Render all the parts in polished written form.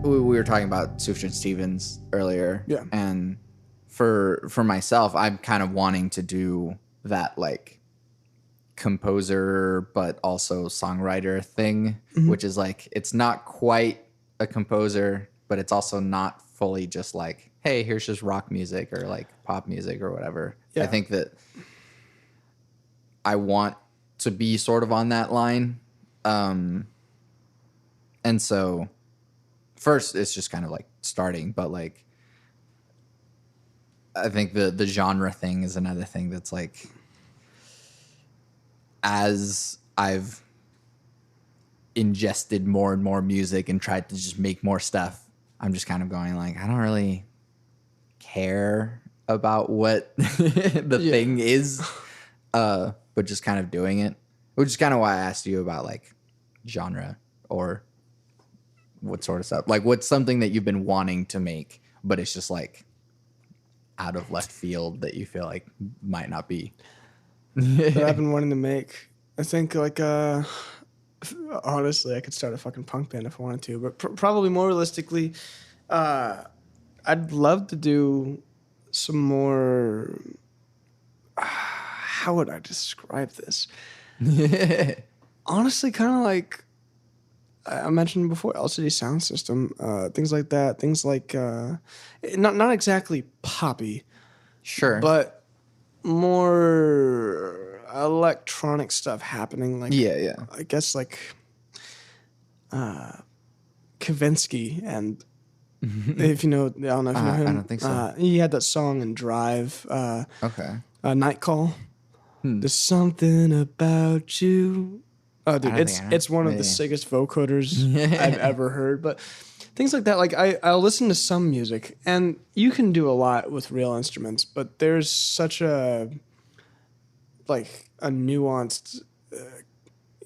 we were talking about Sufjan Stevens earlier. Yeah. And for myself, I'm kind of wanting to do that like composer but also songwriter thing, which is like it's not quite a composer, but it's also not fully just like, hey, here's just rock music or like pop music or whatever. Yeah. I think that I want to be sort of on that line. And so first it's just kind of like starting, but like I think the genre thing is another thing that's like, as I've ingested more and more music and tried to just make more stuff, I'm just kind of going like, I don't really care about what the thing is, but just kind of doing it, which is kind of why I asked you about like genre or what sort of stuff. Like what's something that you've been wanting to make, but it's just like out of left field that you feel like might not be. That I've been wanting to make. I think like honestly, I could start a fucking punk band if I wanted to, but probably more realistically, I'd love to do some more. How would I describe this? Honestly, kind of like I mentioned before, LCD Sound System, things like that. Things like not exactly poppy, Sure. but more electronic stuff happening. Like Yeah. I guess like Kavinsky, and if you know, I don't know if you know him. I don't think so. He had that song in Drive. Okay. Night Call. There's something about you. Oh, dude, I don't it's one of the sickest vocoders I've ever heard. But things like that, like I'll listen to some music, and you can do a lot with real instruments, but there's such a nuanced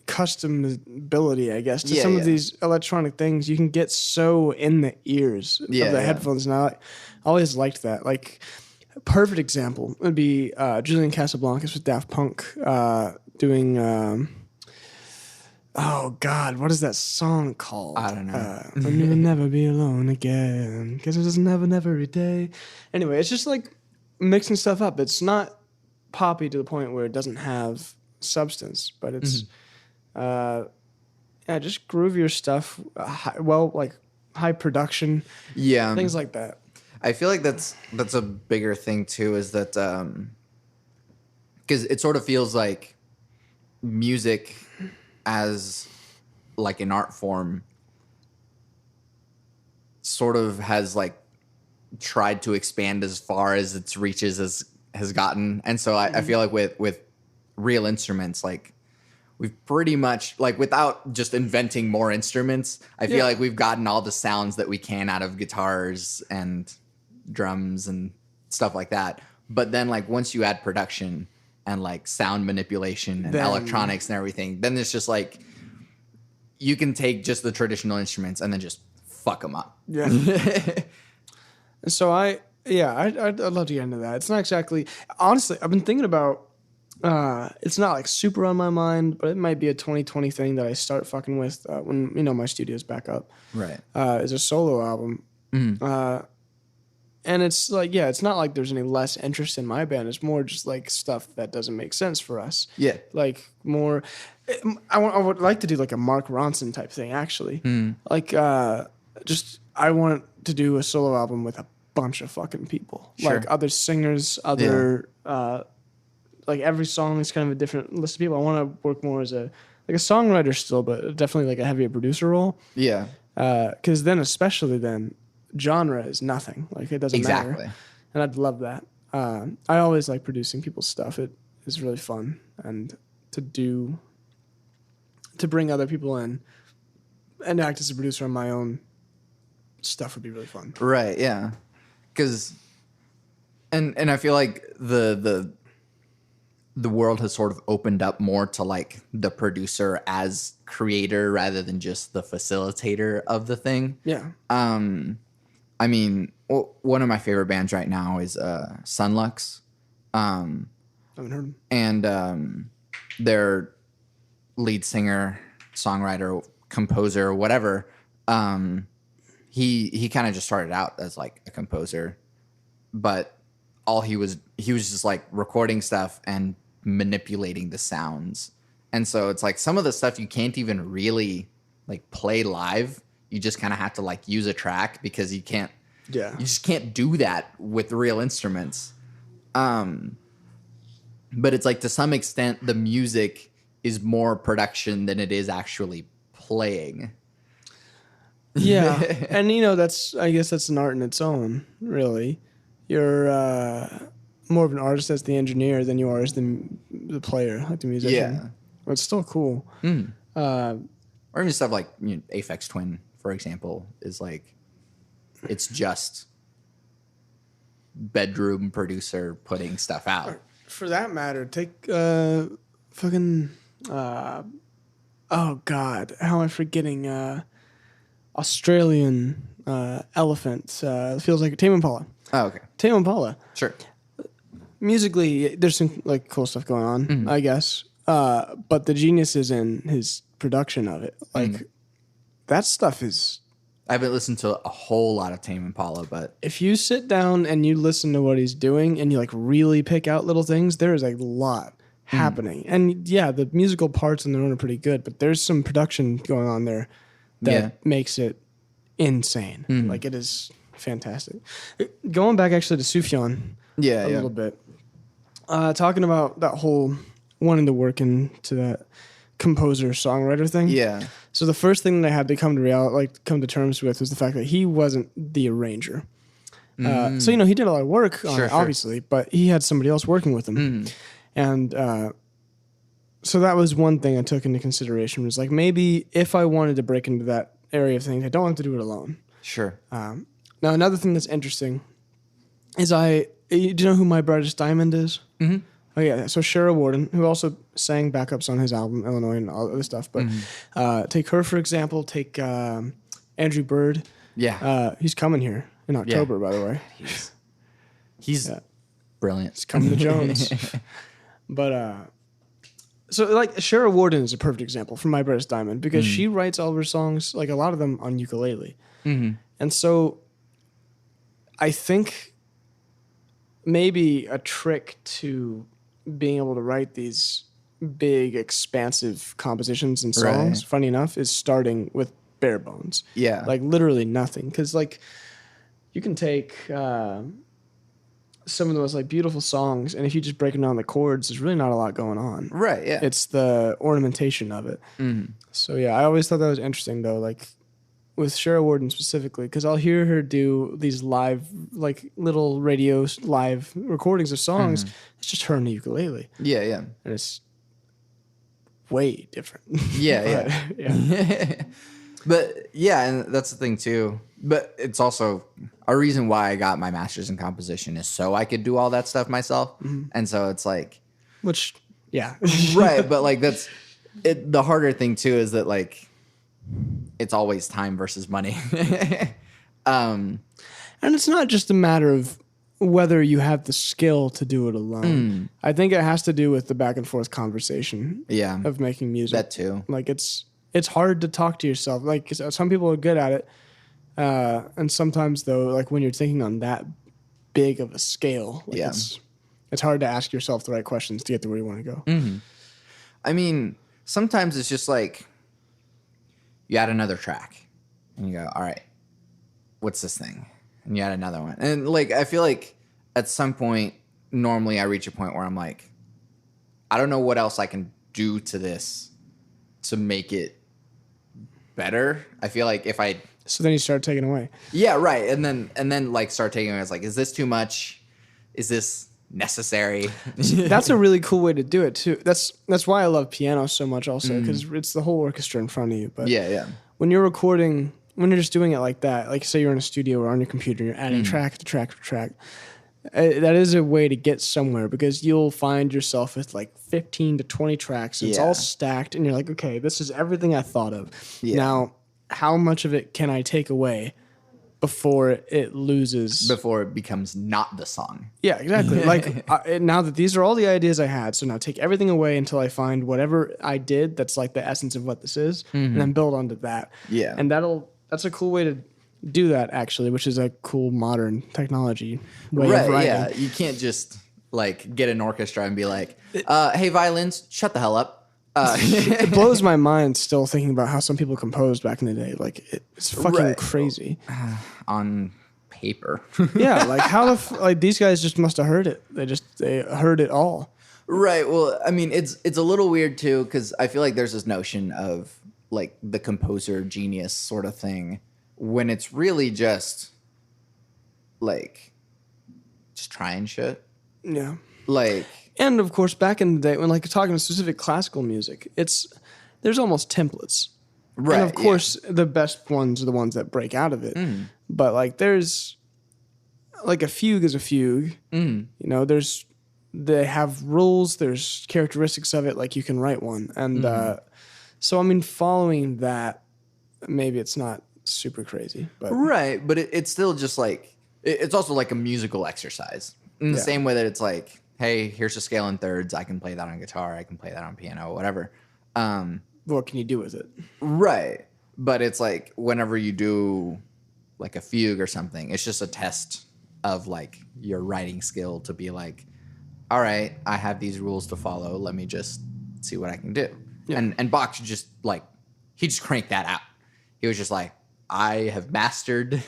customability, I guess, to some of these electronic things. You can get so in the ears of the headphones. And I always liked that. Like, a perfect example would be Julian Casablancas with Daft Punk doing... oh, God, what is that song called? I don't know. You will never be alone again, because it doesn't happen every day. Anyway, it's just like mixing stuff up. It's not poppy to the point where it doesn't have substance, but it's just groovier stuff. Like high production, things like that. I feel like that's a bigger thing too. Is that because it sort of feels like music as like an art form sort of has like tried to expand as far as its reaches has gotten, and so I feel like with real instruments, like we've pretty much, like, without just inventing more instruments, I feel like we've gotten all the sounds that we can out of guitars and drums and stuff like that. But then like once you add production and like sound manipulation and electronics and everything, then it's just like you can take just the traditional instruments and then just fuck them up. Yeah. So I'd love to get into that. It's not exactly, honestly, I've been thinking about, it's not like super on my mind, but it might be a 2020 thing that I start fucking with when, my studio's back up. Right. Is a solo album. And it's like, it's not like there's any less interest in my band. It's more just like stuff that doesn't make sense for us. Yeah. Like more, I would like to do like a Mark Ronson type thing, actually. Like, I want to do a solo album with a bunch of fucking people. Sure. Like other singers, like every song is kind of a different list of people. I want to work more as a songwriter still, but definitely like a heavier producer role. Yeah. Because then genre is nothing. Like it doesn't matter. And I'd love that. I always like producing people's stuff. It is really fun, and to bring other people in and act as a producer on my own stuff would be really fun. Right. Yeah. Because, and I feel like the world has sort of opened up more to like the producer as creator rather than just the facilitator of the thing. Yeah. I mean, one of my favorite bands right now is Sunlux. Haven't heard them. And their lead singer, songwriter, composer, whatever, he kind of just started out as like a composer, but he was just like recording stuff and manipulating the sounds. And so it's like some of the stuff you can't even really like play live. You just kind of have to like use a track because you just can't do that with real instruments. But it's like to some extent the music is more production than it is actually playing. Yeah. And I guess that's an art in its own, really. You're more of an artist as the engineer than you are as the player, like the musician. Yeah. But it's still cool. Or even stuff like Aphex Twin, for example, is like it's just bedroom producer putting stuff out. For that matter, take fucking oh god, how am I forgetting Australian elephant? Feels like Tame Impala. Oh, okay. Tame Impala. Sure. Musically, there's some like cool stuff going on, I guess. But the genius is in his production of it. Like that stuff is. I haven't listened to a whole lot of Tame Impala, but if you sit down and you listen to what he's doing and you like really pick out little things, there is a lot happening. And yeah, the musical parts on their own are pretty good, but there's some production going on there that makes it insane. Like it is fantastic. Going back actually to Sufjan a little bit, talking about that whole wanting to work into that composer songwriter thing. Yeah. So the first thing that I had to come to terms with was the fact that he wasn't the arranger. So he did a lot of work on it, obviously, but he had somebody else working with him. And so that was one thing I took into consideration, was like, maybe if I wanted to break into that area of things, I don't have to do it alone. Sure. Now another thing that's interesting is do you know who My Brightest Diamond is? Mm-hmm. Oh yeah, so Shara Warden, who also sang backups on his album Illinois and all other stuff, but take her for example. Take Andrew Bird. Yeah, he's coming here in October, by the way. He's brilliant. He's coming to Jones. But so like Shara Warden is a perfect example for My Brightest Diamond because she writes all of her songs, like a lot of them, on ukulele, and so I think maybe a trick to being able to write these big, expansive compositions and songs, funny enough, is starting with bare bones. Yeah. Like literally nothing. Because like you can take some of the most like beautiful songs, and if you just break them down the chords, there's really not a lot going on. Right, yeah. It's the ornamentation of it. So yeah, I always thought that was interesting though, like with Shara Warden specifically, because I'll hear her do these live, like little radio live recordings of songs. It's just her and the ukulele. Yeah, yeah. And it's way different. Yeah, yeah. But yeah, and that's the thing too. But it's also a reason why I got my master's in composition is so I could do all that stuff myself. And so it's like, which, yeah. Right. But like that's it. The harder thing too is that like, it's always time versus money. And it's not just a matter of whether you have the skill to do it alone. I think it has to do with the back and forth conversation of making music. That too. Like it's hard to talk to yourself. Like some people are good at it. And sometimes though, like when you're thinking on that big of a scale, like it's hard to ask yourself the right questions to get to where you want to go. I mean, sometimes it's just like, you add another track and you go, all right, what's this thing? And you add another one. And like, I feel like at some point, normally I reach a point where I'm like, I don't know what else I can do to this to make it better. I feel like if I... So then you start taking away. Yeah, right. And then like start taking away. It's like, is this too much? Is this necessary? That's a really cool way to do it too. That's why I love piano so much also, because it's the whole orchestra in front of you. But when you're recording, when you're just doing it like that, like say you're in a studio or on your computer, you're adding track to track to track, that is a way to get somewhere, because you'll find yourself with like 15 to 20 tracks. It's all stacked and you're like, okay, this is everything I thought of. Now, how much of it can I take away before it becomes not the song? Yeah, exactly. Like now that these are all the ideas I had, so now take everything away until I find whatever I did that's like the essence of what this is, and then build onto that. Yeah. And that's a cool way to do that actually, which is a cool modern technology way Right, of writing. yeah. You can't just like get an orchestra and be like, hey, violins, shut the hell up. It blows my mind still thinking about how some people composed back in the day. Like it's fucking crazy. On paper. Yeah, like how like these guys just must have heard it. They heard it all. Right. Well, I mean, it's a little weird too because I feel like there's this notion of like the composer genius sort of thing when it's really just like just trying shit. Yeah. Like, and of course, back in the day, when like talking specific classical music, there's almost templates. right. And of course, the best ones are the ones that break out of it. But like, there's like a fugue is a fugue. You know, they have rules. There's characteristics of it. Like you can write one, and so I mean, following that, maybe it's not super crazy, but right. But it's still just like it's also like a musical exercise in the same way that it's like, hey, here's a scale in thirds. I can play that on guitar. I can play that on piano, whatever. what can you do with it? Right. But it's like whenever you do like a fugue or something, it's just a test of like your writing skill to be like, all right, I have these rules to follow. Let me just see what I can do. Yeah. And Bach just like, he just cranked that out. He was just like, I have mastered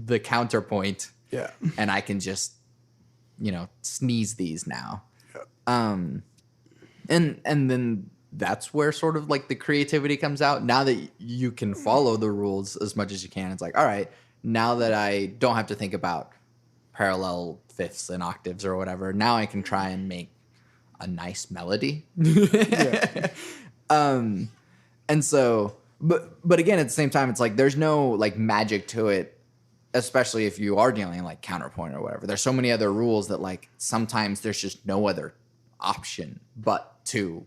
the counterpoint. Yeah. And I can just, sneeze these now. Yeah. And then that's where sort of like the creativity comes out. Now that you can follow the rules as much as you can, it's like, all right, now that I don't have to think about parallel fifths and octaves or whatever, now I can try and make a nice melody. And so, but again, at the same time, it's like there's no like magic to it, especially if you are dealing like counterpoint or whatever. There's so many other rules that like sometimes there's just no other option but to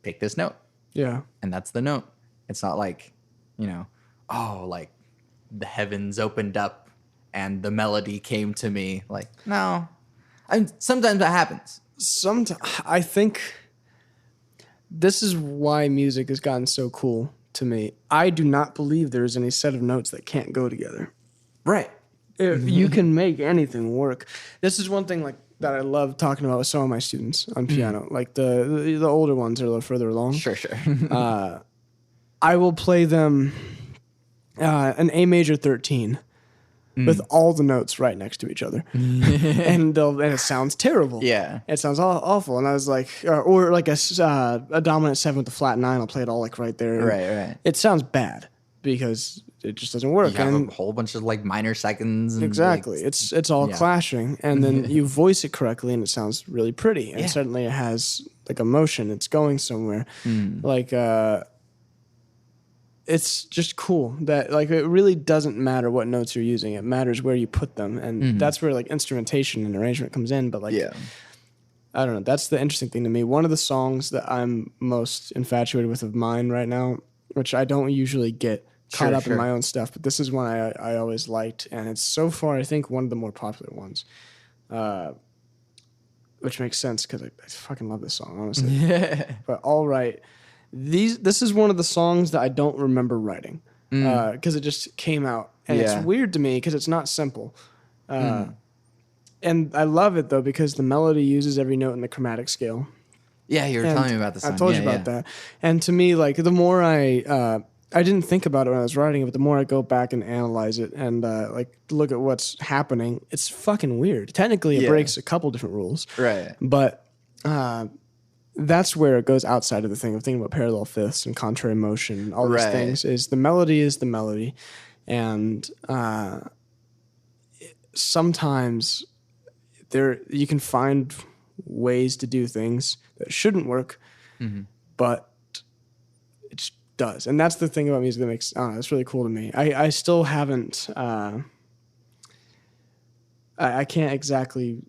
pick this note. Yeah. And that's the note. It's not like, like the heavens opened up and the melody came to me. Like, no. Sometimes that happens. I think this is why music has gotten so cool to me. I do not believe there is any set of notes that can't go together. Right. You can make anything work. This is one thing like that I love talking about with some of my students on piano. Like the older ones are a little further along. Sure. I will play them an A major 13 with all the notes right next to each other, and it sounds terrible. Yeah, it sounds awful. And I was like, or like a dominant 7 with a flat 9. I'll play it all like right there. Right. It sounds bad because it just doesn't work. You have a whole bunch of like minor seconds. And exactly. Like, it's all clashing, and then you voice it correctly, and it sounds really pretty. And certainly it has like emotion. It's going somewhere. Like it's just cool that like it really doesn't matter what notes you're using. It matters where you put them, and that's where like instrumentation and arrangement comes in. But like, I don't know. That's the interesting thing to me. One of the songs that I'm most infatuated with of mine right now, which I don't usually get caught up in my own stuff, but this is one I always liked, and it's so far I think one of the more popular ones, which makes sense because I fucking love this song, honestly. But all right. This is one of the songs that I don't remember writing because it just came out, and it's weird to me because it's not simple, and I love it though because the melody uses every note in the chromatic scale. Yeah, you were telling me about this song. I told you about that, and to me, like the more I didn't think about it when I was writing it, but the more I go back and analyze it and like look at what's happening, it's fucking weird. Technically, it breaks a couple different rules, right? But that's where it goes outside of the thing of thinking about parallel fifths and contrary motion and all these things. Is the melody, and sometimes you can find ways to do things that shouldn't work, but it just does. And that's the thing about music that makes it's really cool to me. I still haven't I can't exactly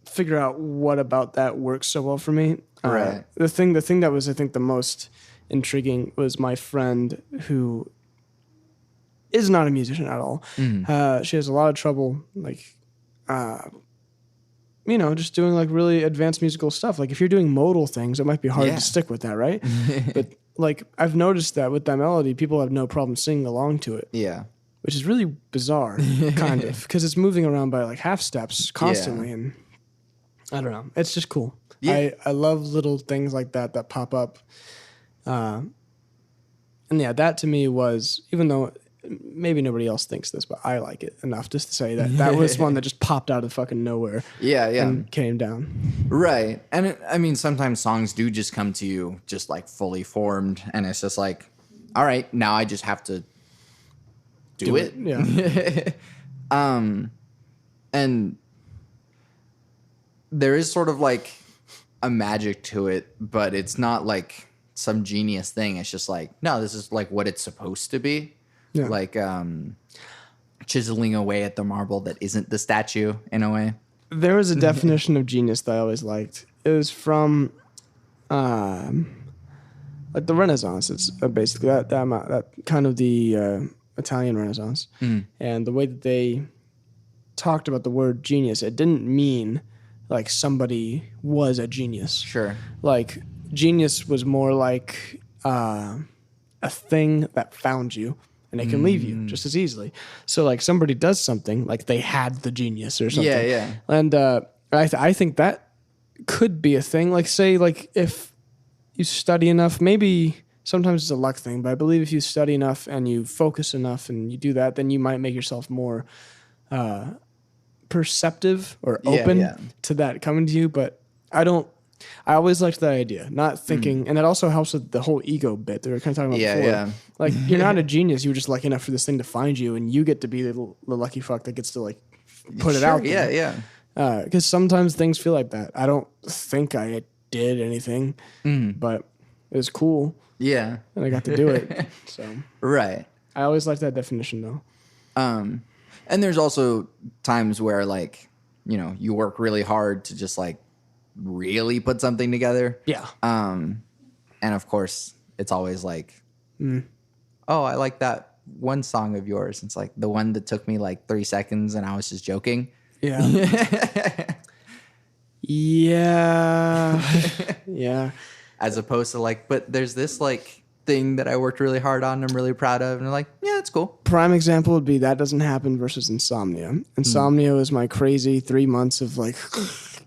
figure out what about that works so well for me. Right. The thing that was I think the most intriguing was my friend who is not a musician at all. She has a lot of trouble like just doing like really advanced musical stuff. Like if you're doing modal things, it might be hard to stick with that, right? But like I've noticed that with that melody, people have no problem singing along to it. Yeah. which is really bizarre, kind of, because it's moving around by like half steps constantly, and I don't know. It's just cool. Yeah. I love little things like that pop up. And yeah, that to me was, even though maybe nobody else thinks this, but I like it enough just to say that was one that just popped out of fucking nowhere. Yeah, yeah. And came down. Right. And I mean, sometimes songs do just come to you just like fully formed, and it's just like, all right, now I just have to do it. Yeah. And there is sort of like a magic to it, but it's not like some genius thing. It's just like, no, this is like what it's supposed to be. Yeah. Like chiseling away at the marble that isn't the statue in a way. There was a definition of genius that I always liked. It was from like the Renaissance. It's basically that kind of the Italian Renaissance. And the way that they talked about the word genius, it didn't mean like somebody was a genius. Sure. Like genius was more like a thing that found you, and it can leave you just as easily. So like somebody does something, like they had the genius or something. Yeah, yeah. And I think that could be a thing. Like say like if you study enough, maybe sometimes it's a luck thing, but I believe if you study enough and you focus enough and you do that, then you might make yourself more perceptive or open to that coming to you. But I always liked that idea, not thinking, and it also helps with the whole ego bit that we were kind of talking about before. Yeah. Like you're not a genius, you were just lucky enough for this thing to find you, and you get to be the lucky fuck that gets to like put it out there. Yeah, yeah. Because sometimes things feel like that. I don't think I did anything, but it was cool. Yeah. And I got to do it. So right. I always liked that definition though. And there's also times where like, you know, you work really hard to just like really put something together. Yeah. And of course it's always like, oh, I like that one song of yours. It's like the one that took me like 3 seconds and I was just joking. Yeah. Yeah. Yeah. As opposed to like, but there's this like thing that I worked really hard on, I'm really proud of, and I'm like, yeah, it's cool. Prime example would be That Doesn't Happen versus Insomnia. Insomnia was my crazy 3 months of like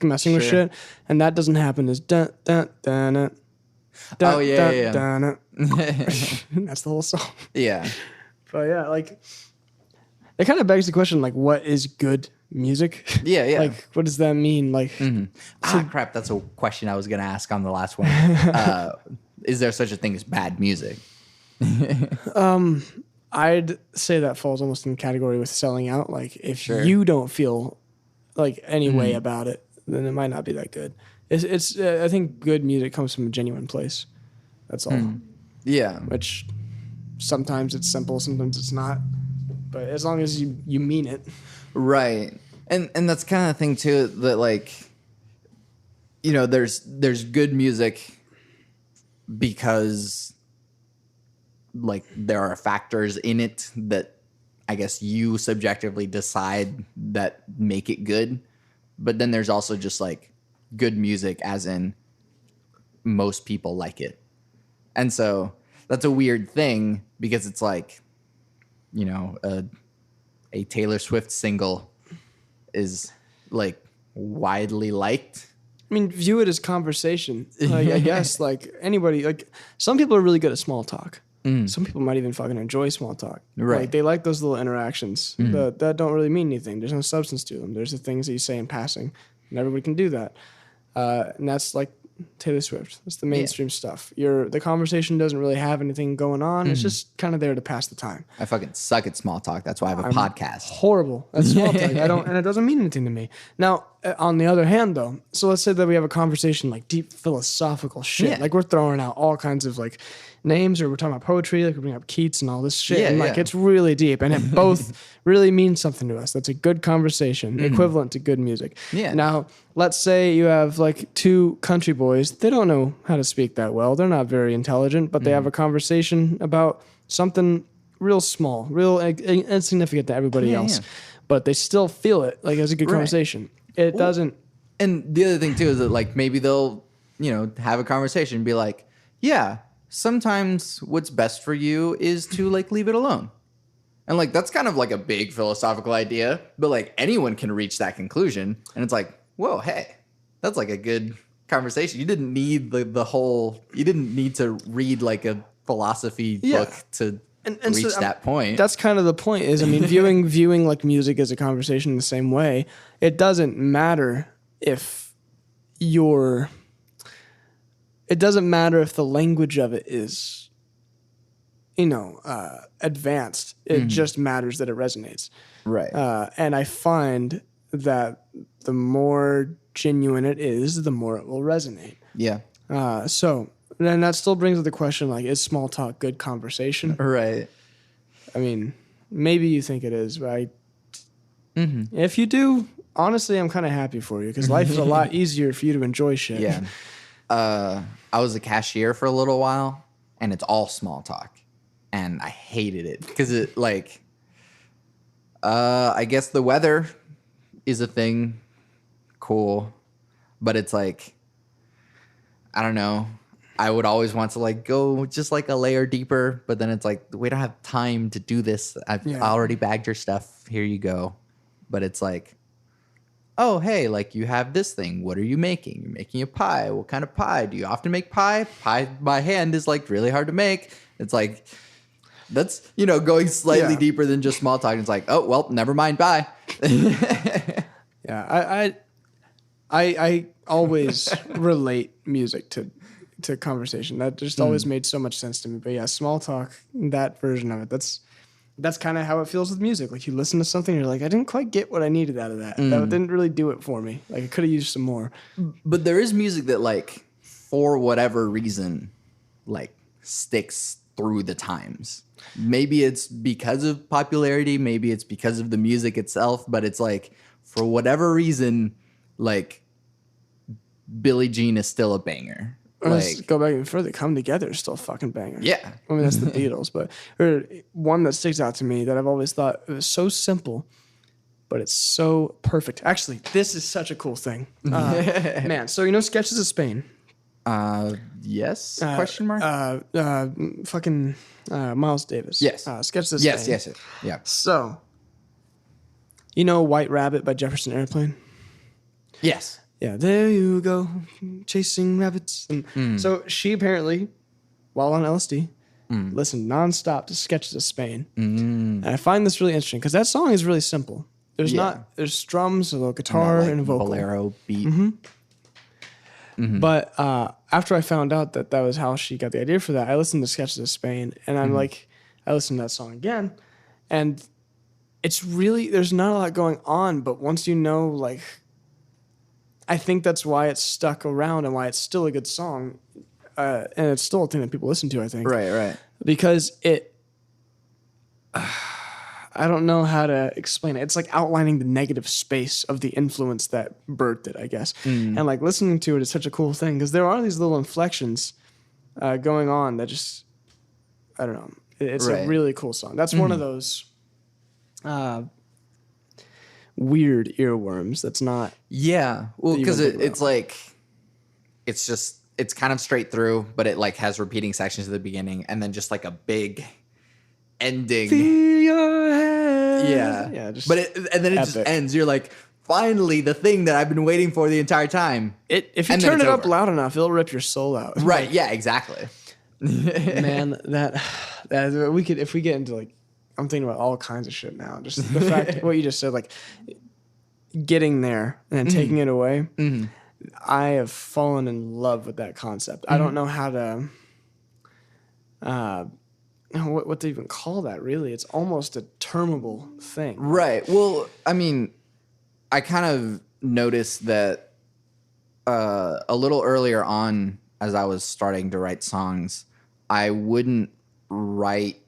messing with shit, and That Doesn't Happen is dun dun dun dun. Oh yeah. That's the whole song. Yeah. But yeah, like it kind of begs the question, like, what is good music? Yeah, yeah. Like, what does that mean? Like, crap, that's a question I was gonna ask on the last one. Is there such a thing as bad music? I'd say that falls almost in the category with selling out. Like, if you don't feel like any way about it, then it might not be that good. It's I think good music comes from a genuine place. That's all. Yeah. Which sometimes it's simple, sometimes it's not. But as long as you mean it. Right. And that's kind of the thing too, that like, you know, there's good music because like there are factors in it that I guess you subjectively decide that make it good. But then there's also just like good music as in most people like it. And so that's a weird thing because it's like, you know, a Taylor Swift single is like widely liked. I mean, view it as conversation. Like, I guess like anybody, like some people are really good at small talk. Some people might even fucking enjoy small talk. Right. Like they like those little interactions that don't really mean anything. There's no substance to them. There's the things that you say in passing, and everybody can do that. And that's like Taylor Swift. That's the mainstream stuff. The conversation doesn't really have anything going on. It's just kind of there to pass the time. I fucking suck at small talk. That's why I have a podcast. Horrible at small talk. And it doesn't mean anything to me. Now, on the other hand, though, so let's say that we have a conversation like deep philosophical shit. Like we're throwing out all kinds of like names, or we're talking about poetry, like we bring up Keats and all this shit. And like it's really deep, and it both really means something to us. That's a good conversation, equivalent to good music. Yeah. Now, let's say you have like two country boys. They don't know how to speak that well. They're not very intelligent, but they have a conversation about something real small, real insignificant to everybody else. Yeah. But they still feel it like as a good conversation. It doesn't. And the other thing too is that like maybe they'll, you know, have a conversation and be like, yeah, sometimes what's best for you is to like leave it alone. And like that's kind of like a big philosophical idea, but like anyone can reach that conclusion. And it's like, whoa, hey, that's like a good conversation. You didn't need the whole. You didn't need to read like a philosophy book to reach that point. That's kind of the point. Is I mean, viewing like music as a conversation in the same way. It doesn't matter if you're. It doesn't matter if the language of it is, advanced. It just matters that it resonates. Right. And I find that the more genuine it is, the more it will resonate. Yeah. So then that still brings up the question, like, is small talk good conversation? Right. I mean, maybe you think it is, but if you do, honestly, I'm kind of happy for you because life is a lot easier for you to enjoy shit. Yeah. I was a cashier for a little while, and it's all small talk, and I hated it because it like, I guess the weather is a thing, cool, but it's like, I don't know. I would always want to like go just like a layer deeper, but then it's like we don't have time to do this. I've already bagged your stuff. Here you go. But it's like, oh, hey, like you have this thing. What are you making? You're making a pie. What kind of pie? Do you often make pie? Pie by hand is like really hard to make. It's like, that's, going slightly deeper than just small talk. It's like, oh, well, never mind. Bye. Yeah. I always relate music to conversation. That just always made so much sense to me. But yeah, small talk, that version of it, that's kind of how it feels with music. Like you listen to something, you're like, I didn't quite get what I needed out of that. That didn't really do it for me. Like I could have used some more. But there is music that like, for whatever reason, like sticks through the times. Maybe it's because of popularity. Maybe it's because of the music itself. But it's like, for whatever reason, like Billie Jean is still a banger. Let's go back even further. Come Together is still a fucking banger. Yeah. I mean, that's the Beatles. But one that sticks out to me that I've always thought it was so simple, but it's so perfect. Actually, this is such a cool thing. Man, so Sketches of Spain? Yes? Question mark? Fucking Miles Davis. Yes. Sketches of Spain. Yes. Yeah. So, White Rabbit by Jefferson Airplane? Yes. Yeah, there you go, chasing rabbits. And so she apparently, while on LSD, listened nonstop to Sketches of Spain. And I find this really interesting because that song is really simple. There's drums, a little guitar, and a vocal. Bolero beat. But after I found out that was how she got the idea for that, I listened to Sketches of Spain, and I'm like, I listened to that song again, and it's really, there's not a lot going on, but once like, I think that's why it's stuck around and why it's still a good song. And it's still a thing that people listen to, I think. Right. Because I don't know how to explain it. It's like outlining the negative space of the influence that birthed it, I guess. And like listening to it is such a cool thing because there are these little inflections going on that just, I don't know. It's a really cool song. That's one of those weird earworms that's not. Yeah. Well, because it's like, it's kind of straight through, but it like has repeating sections at the beginning and then just like a big ending. Feel your head. Yeah. Yeah. And then it just ends. You're like, finally, the thing that I've been waiting for the entire time. If you turn it up loud enough, it'll rip your soul out. Right. Yeah, exactly. Man, that we could, if we get into like, I'm thinking about all kinds of shit now. Just the fact, what you just said, like getting there and then taking it away. I have fallen in love with that concept. I don't know how to, what to even call that really. It's almost a termable thing. Right. Well, I mean, I kind of noticed that a little earlier on as I was starting to write songs, I wouldn't write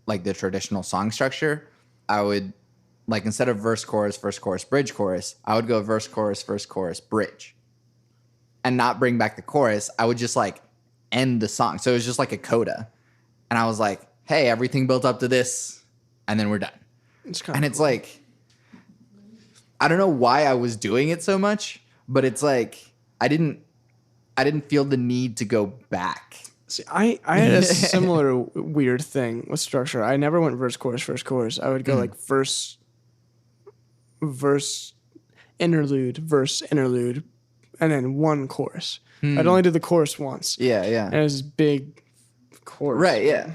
like the traditional song structure. I would like, instead of verse, chorus, bridge, chorus, I would go verse, chorus, bridge and not bring back the chorus. I would just like end the song. So it was just like a coda. And I was like, hey, everything built up to this and then we're done. It's like, I don't know why I was doing it so much, but it's like, I didn't feel the need to go back See, I had a similar weird thing with structure. I never went verse, chorus. I would go like verse, verse, interlude, and then one chorus. I'd only do the chorus once. Yeah, yeah. And it was this big chorus. Right, yeah.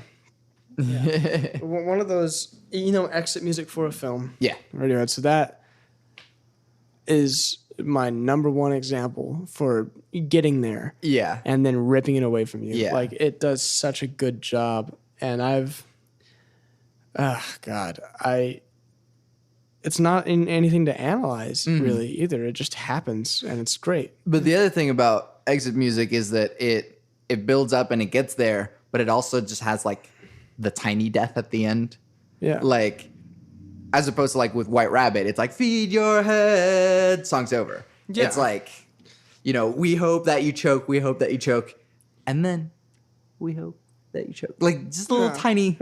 One of those, exit music for a film. Yeah. Radiohead. So that is my number one example for getting there. Yeah. And then ripping it away from you. Yeah. Like, it does such a good job. And it's not in anything to analyze really either. It just happens and it's great. But the other thing about exit music is that it builds up and it gets there, but it also just has like the tiny death at the end. Yeah. Like, as opposed to like with White Rabbit, it's like feed your head, song's over. Yeah. It's like, we hope that you choke, and then we hope that you choke. Like just a little tiny.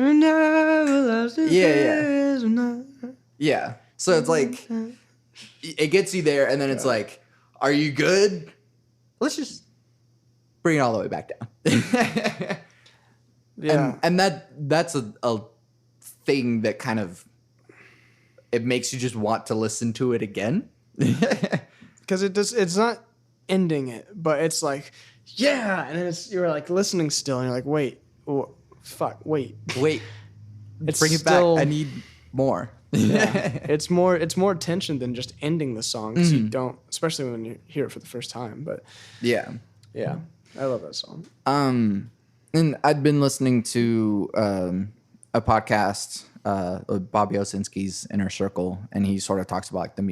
Yeah. So it's like it gets you there, and then it's like, are you good? Let's just bring it all the way back down. Yeah. And that's a thing that kind of it makes you just want to listen to it again. Because it's not ending it, but it's like, yeah, and then you're like listening still, and you're like, wait. Bring it still, back. I need more. Yeah. It's more tension than just ending the song, because you don't, especially when you hear it for the first time. But yeah, I love that song. And I'd been listening to a podcast, Bobby Owsinski's Inner Circle, and he sort of talks about like the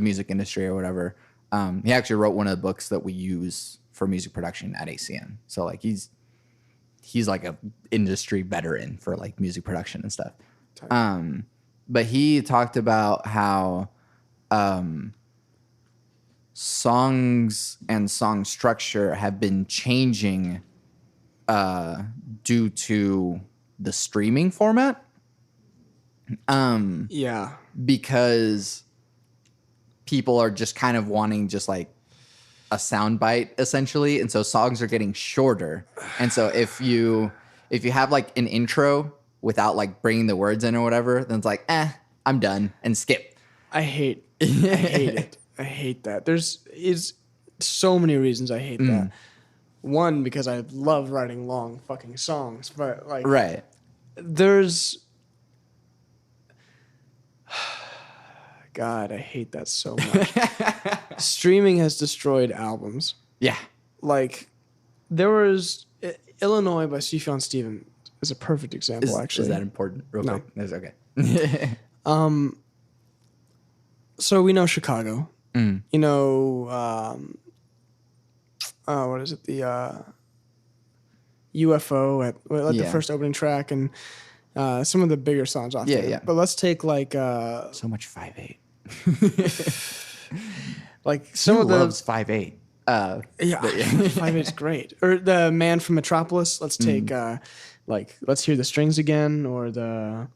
music industry or whatever. He actually wrote one of the books that we use for music production at ACN. So like he's like a industry veteran for like music production and stuff. But he talked about how songs and song structure have been changing due to the streaming format. Because people are just kind of wanting just like a soundbite essentially, and so songs are getting shorter. And so if you have like an intro without like bringing the words in or whatever, then it's like, I'm done, and skip. I hate it. I hate that. There's so many reasons I hate that. One, because I love writing long fucking songs, but like, right. There's, God, I hate that so much. Streaming has destroyed albums. Yeah. Like, there was Illinois by Sufjan Stevens is a perfect example, actually. Is that important? Real quick? That's okay. So we know Chicago. You know, what is it? The UFO at the first opening track, and some of the bigger songs off there. Yeah. But let's take like so much 5/8. Like some of the loves 5/8. 5/8 is great. Or the Man from Metropolis. Let's take let's hear the strings again, or the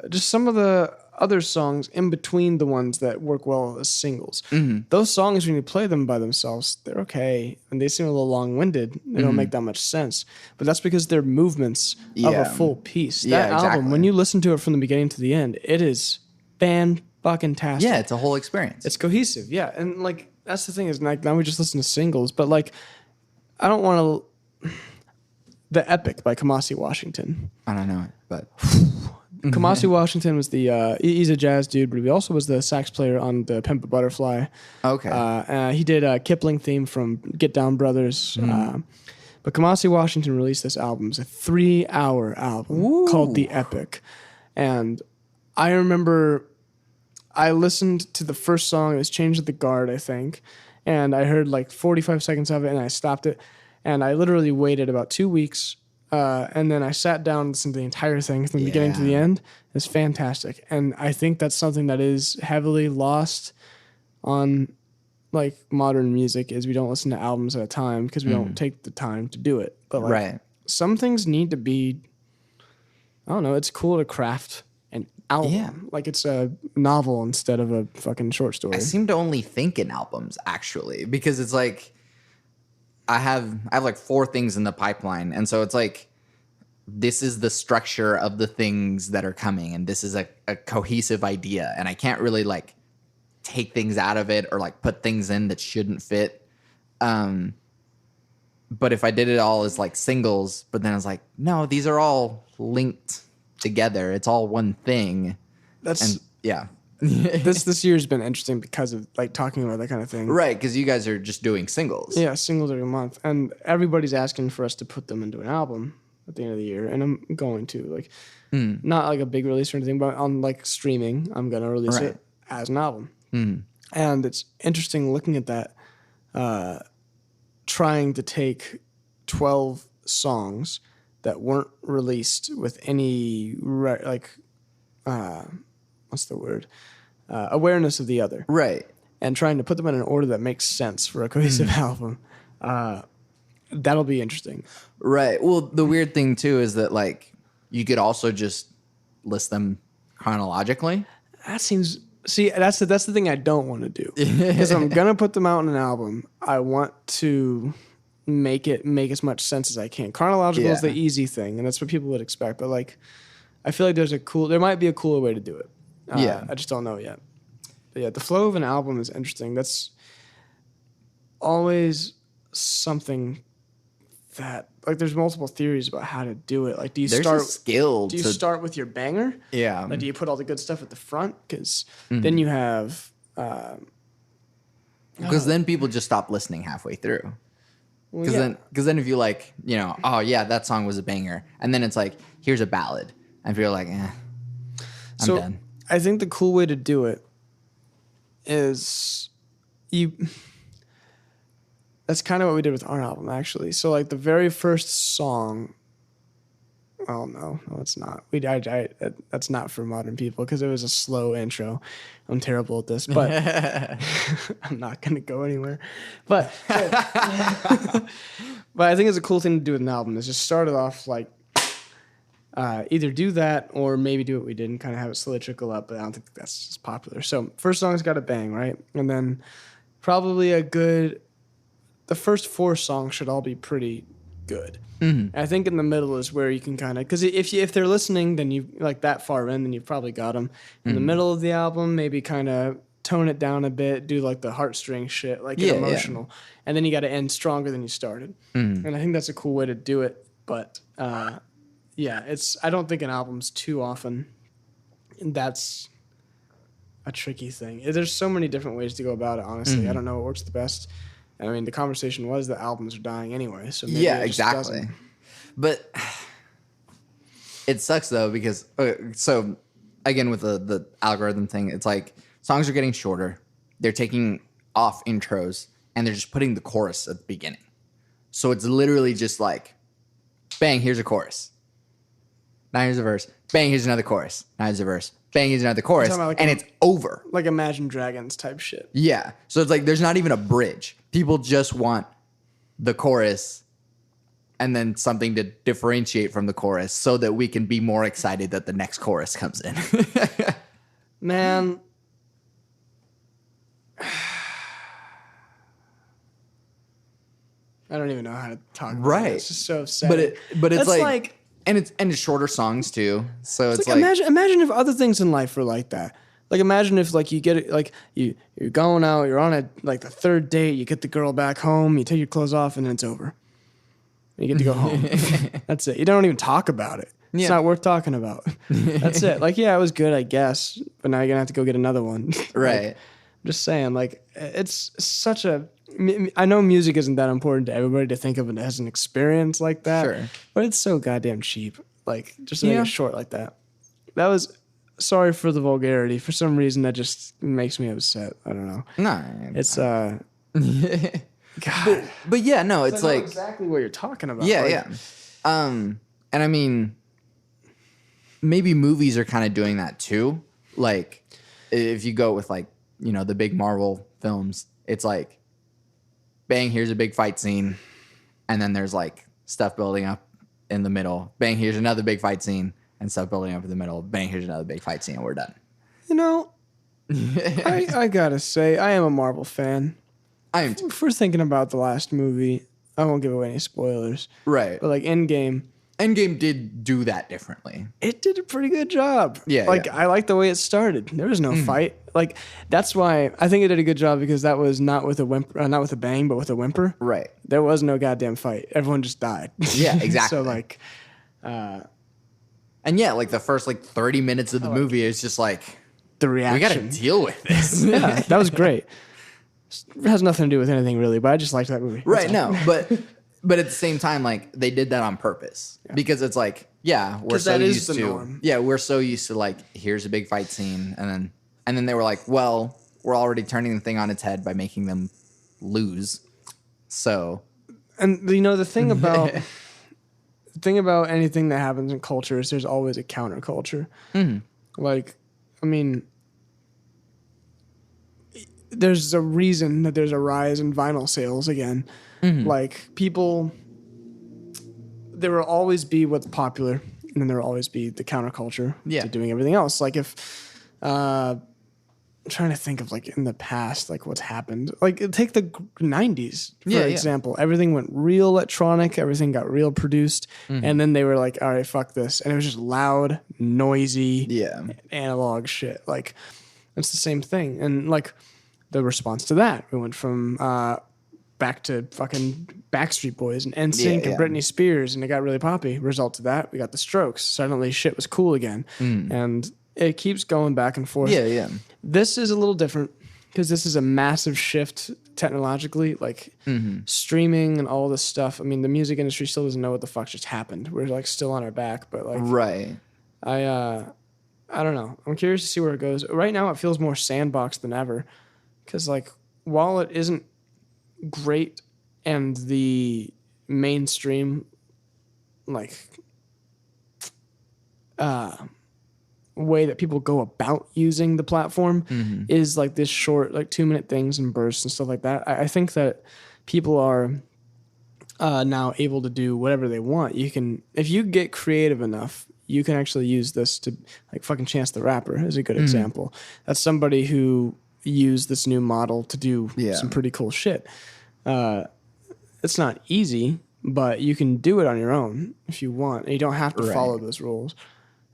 just some of the other songs in between the ones that work well as singles. Those songs, when you play them by themselves, they're okay, and they seem a little long-winded. They don't make that much sense, but that's because they're movements of a full piece. That album, when you listen to it from the beginning to the end, it is fan-fucking-tastic. Yeah, it's a whole experience. It's cohesive, yeah, and like that's the thing is like now we just listen to singles, but like I don't want to. The Epic by Kamasi Washington. I don't know it, but. Kamasi Washington was he's a jazz dude, but he also was the sax player on the Pimp a Butterfly. Okay. He did a Kipling theme from Get Down Brothers. But Kamasi Washington released this album. It's a 3-hour album called The Epic. And I remember I listened to the first song. It was Change of the Guard, I think. And I heard like 45 seconds of it, and I stopped it. And I literally waited about 2 weeks. And then I sat down and listened to the entire thing from the beginning to the end. It's fantastic. And I think that's something that is heavily lost on like modern music is we don't listen to albums at a time because we don't take the time to do it. But like some things need to be, I don't know, it's cool to craft an album. Yeah. Like it's a novel instead of a fucking short story. I seem to only think in albums actually, because it's like I have like 4 things in the pipeline, and so it's like this is the structure of the things that are coming, and this is a cohesive idea, and I can't really like take things out of it or like put things in that shouldn't fit. But if I did it all as like singles, but then I was like, no, these are all linked together. It's all one thing. Yeah. This year's been interesting because of like talking about that kind of thing. Right, because you guys are just doing singles. Yeah, singles every month. And everybody's asking for us to put them into an album at the end of the year. And I'm going to. Like, not like a big release or anything, but on like streaming, I'm going to release it as an album. And it's interesting looking at that, trying to take 12 songs that weren't released with any, what's the word? Awareness of the other. Right. And trying to put them in an order that makes sense for a cohesive album. That'll be interesting. Right. Well, the weird thing, too, is that, like, you could also just list them chronologically. That seems... See, that's the thing I don't want to do. Because I'm going to put them out in an album. I want to make it make as much sense as I can. Chronological is the easy thing, and that's what people would expect. But, like, I feel like there might be a cooler way to do it. I just don't know yet. But yeah, the flow of an album is interesting. That's always something that, like, there's multiple theories about how to do it. Like, do you start with your banger? Yeah. Like, do you put all the good stuff at the front? Because then you have... Because then people just stop listening halfway through. Because then if you like, you know, oh yeah, that song was a banger. And then it's like, here's a ballad. And you're like, I'm done. I think the cool way to do it is that's kind of what we did with our album, actually. So, like, the very first song, well, no, it's not. That's not for modern people because it was a slow intro. I'm terrible at this, but I'm not going to go anywhere. But I think it's a cool thing to do with an album is just start it off like, either do that or maybe do what we did and kind of have it slowly trickle up, but I don't think that's as popular. So first song's got a bang, right? And then probably the first 4 songs should all be pretty good. I think in the middle is where you can kind of, because if they're listening, then you like that far in, then you've probably got them. In the middle of the album, maybe kind of tone it down a bit, do like the heartstring shit, like get emotional. And then you got to end stronger than you started. And I think that's a cool way to do it. But I don't think an album's too often. And that's a tricky thing. There's so many different ways to go about it, honestly. I don't know what works the best. I mean, the conversation was that albums are dying anyway. So maybe exactly. Doesn't. But it sucks, though, because... so, again, with the algorithm thing, it's like songs are getting shorter. They're taking off intros, and they're just putting the chorus at the beginning. So it's literally just like, bang, here's a chorus. Now here's a verse. Bang, here's another chorus. Now here's a verse. Bang, here's another chorus. Like and it's over. Like Imagine Dragons type shit. Yeah. So it's like there's not even a bridge. People just want the chorus and then something to differentiate from the chorus so that we can be more excited that the next chorus comes in. Man. I don't even know how to talk about it. It's just so upsetting. But it's like and it's shorter songs too. So it's like imagine if other things in life were like that. Like imagine if like you get it like you're going out, you're on a like the third date, you get the girl back home, you take your clothes off, and then it's over. And you get to go home. That's it. You don't even talk about it. Yeah. It's not worth talking about. That's it. Like, yeah, it was good, I guess, but now you're gonna have to go get another one. Right. Like, I'm just saying, like, it's such a. I know music isn't that important to everybody to think of it as an experience like that. Sure. But it's so goddamn cheap. Like, just to make it short like that. That was. Sorry for the vulgarity. For some reason, that just makes me upset. I don't know. No. It's God. But yeah, no, it's I know like exactly what you're talking about. Yeah, like, yeah. And I mean, maybe movies are kind of doing that too. Like, if you go with like, you know, the big Marvel films, it's like, bang, here's a big fight scene, and then there's like stuff building up in the middle. Bang, here's another big fight scene, and stuff building up in the middle. Bang, here's another big fight scene, and we're done. You know, I gotta say, I am a Marvel fan. I am too. If we're thinking about the last movie, I won't give away any spoilers. Right. But like Endgame did do that differently. It did a pretty good job. Yeah. Like yeah. I like the way it started. There was no fight. Like that's why I think it did a good job, because that was not with not with a bang, but with a whimper. Right. There was no goddamn fight. Everyone just died. Yeah, exactly. So like, and yeah, like the first like 30 minutes of the movie is just like the reaction. we got to deal with this. Yeah, that was great. It has nothing to do with anything really, but I just liked that movie. Right. No, but at the same time, like they did that on purpose because it's like, yeah, we're so used to, norm. Yeah, we're so used to like, here's a big fight scene. And then they were like, well, we're already turning the thing on its head by making them lose. So. And you know, the thing about anything that happens in culture is there's always a counterculture. Like, I mean, there's a reason that there's a rise in vinyl sales again. Like people, there will always be what's popular, and then there will always be the counterculture to doing everything else. Like if, I'm trying to think of like in the past, like what's happened. Like take the 90s, for example. Everything went real electronic. Everything got real produced. And then they were like, all right, fuck this. And it was just loud, noisy, analog shit. Like it's the same thing. And like the response to that, we went from back to fucking Backstreet Boys and NSYNC and Britney Spears, and it got really poppy. Result of that, we got the Strokes. Suddenly shit was cool again. And it keeps going back and forth. Yeah. This is a little different because this is a massive shift technologically, like streaming and all this stuff. I mean, the music industry still doesn't know what the fuck just happened. We're like still on our back, but like, right. I don't know. I'm curious to see where it goes. Right now, it feels more sandbox than ever because like while it isn't great and the mainstream like way that people go about using the platform is like this short, like 2-minute things and bursts and stuff like that. I think that people are now able to do whatever they want. You can, if you get creative enough, you can actually use this to like fucking Chance the Rapper is a good example. That's somebody who used this new model to do some pretty cool shit. It's not easy, but you can do it on your own if you want. And you don't have to follow those rules.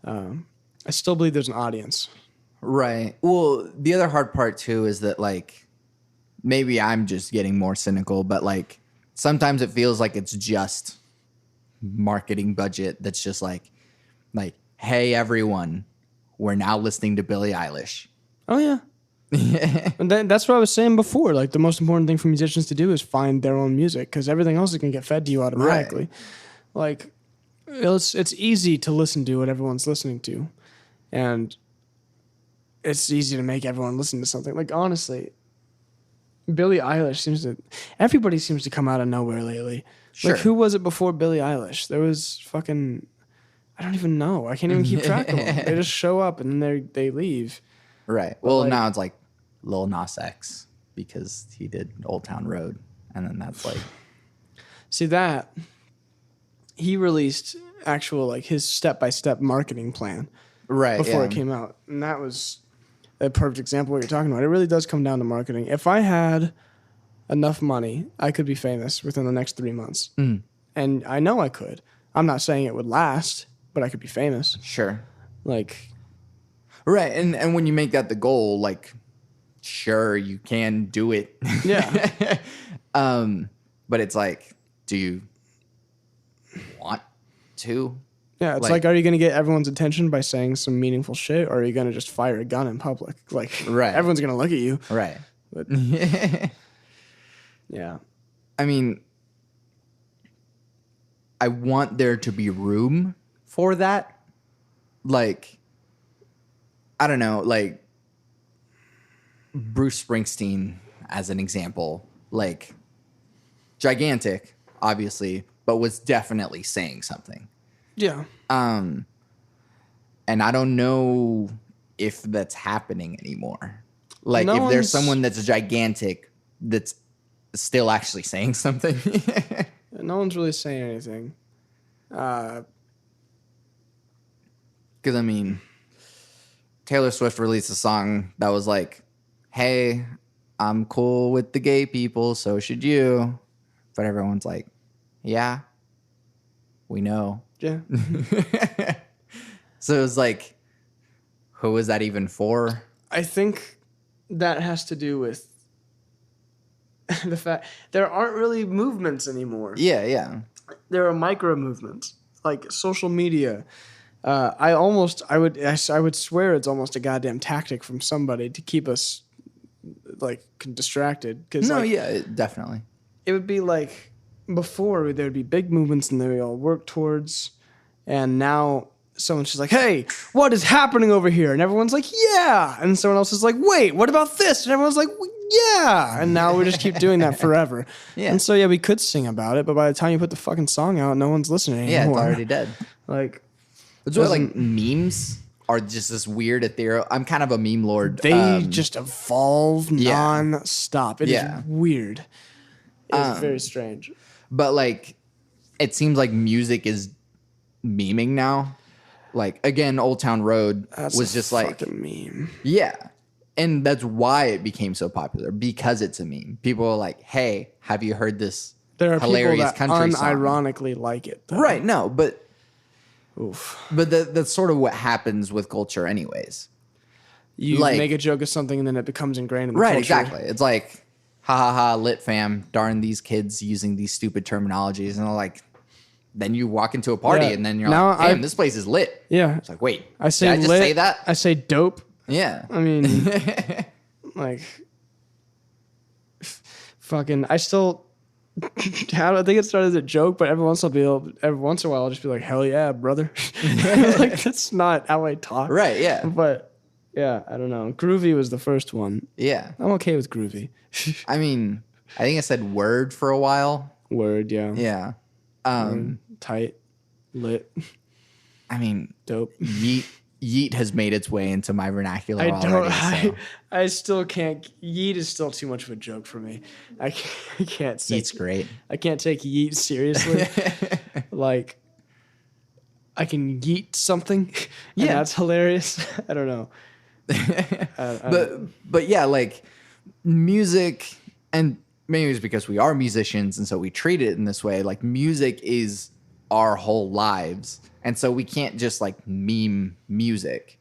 I still believe there's an audience. Right. Well, the other hard part too is that like maybe I'm just getting more cynical, but like sometimes it feels like it's just marketing budget that's just like, hey everyone, we're now listening to Billie Eilish. Oh yeah. And that's what I was saying before. Like the most important thing for musicians to do is find their own music because everything else is going to get fed to you automatically. Like it's easy to listen to what everyone's listening to, and it's easy to make everyone listen to something. Like honestly, Billie Eilish everybody seems to come out of nowhere lately. Sure. Like who was it before Billie Eilish? There was fucking, I don't even know. I can't even keep track of them. They just show up and then they leave. Right. Well, like, now it's like Lil Nas X because he did Old Town Road, and then that's like, see that he released actual like his step-by-step marketing plan before it came out, and that was a perfect example of what you're talking about. It really does come down to marketing. If I had enough money, I could be famous within the next 3 months, and I know I could. I'm not saying it would last, but I could be famous. Sure. Like, right, and when you make that the goal, like, sure, you can do it. Yeah. But it's like, do you want to? Yeah, it's like, are you going to get everyone's attention by saying some meaningful shit, or are you going to just fire a gun in public? Like, everyone's going to look at you. Right. But, yeah. I mean, I want there to be room for that. Like, I don't know, like Bruce Springsteen as an example, like gigantic, obviously, but was definitely saying something. Yeah. And I don't know if that's happening anymore. Like if there's someone that's gigantic that's still actually saying something. No one's really saying anything. Because I mean, Taylor Swift released a song that was like, hey, I'm cool with the gay people, so should you. But everyone's like, Yeah, we know. Yeah. So it was like, who was that even for? I think that has to do with the fact there aren't really movements anymore. Yeah. There are micro movements like social media. I would swear it's almost a goddamn tactic from somebody to keep us like distracted. Cause Definitely. it would be like before there would be big movements and they would all work towards, and now someone's just like, hey, what is happening over here? And everyone's like, yeah. And someone else is like, wait, what about this? And everyone's like, yeah. And now we just keep doing that forever. Yeah. And so, we could sing about it, but by the time you put the fucking song out, no one's listening anymore. Yeah, it's already dead. Like, it's why like memes are just this weird ethereal. I'm kind of a meme lord. They just evolve non-stop. It is weird. It's very strange. But like, it seems like music is meming now. Like, again, Old Town Road was just like fucking meme. Yeah. And that's why it became so popular, because it's a meme. People are like, hey, have you heard this hilarious country song? Unironically like it. Though. Right, no, but oof. But that's sort of what happens with culture anyways. You like, make a joke of something and then it becomes ingrained in the culture. Right, exactly. It's like, ha ha ha, lit fam, darn these kids using these stupid terminologies. And they're like, then you walk into a party and then you're like, damn, this place is lit. Yeah. It's like, wait, did I just say that? I say dope. Yeah. I mean, like, fucking, I still, I think it started as a joke, but every once in a while I'll just be like, hell yeah, brother. Like, that's not how I talk. Right, yeah. But, yeah, I don't know. Groovy was the first one. Yeah. I'm okay with groovy. I mean, I think I said word for a while. Word, yeah. Yeah. Tight, lit. I mean, dope. Yeet has made its way into my vernacular already. I still can't. Yeet is still too much of a joke for me. I can't say Yeet's great. I can't take yeet seriously. Like, I can yeet something. Yeah, that's hilarious. I don't know. But yeah, like music, and maybe it's because we are musicians and so we treat it in this way. Like, music is our whole lives, and so we can't just like meme music.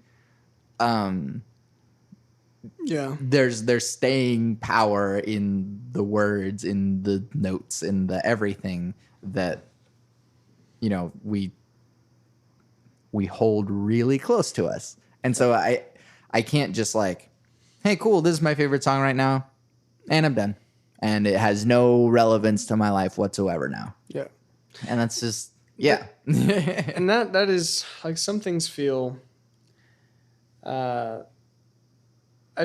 There's staying power in the words, in the notes, in the everything that we hold really close to us. And so I can't just like, hey, cool, this is my favorite song right now, and I'm done, and it has no relevance to my life whatsoever now. Yeah. And that's just and that is like, some things feel I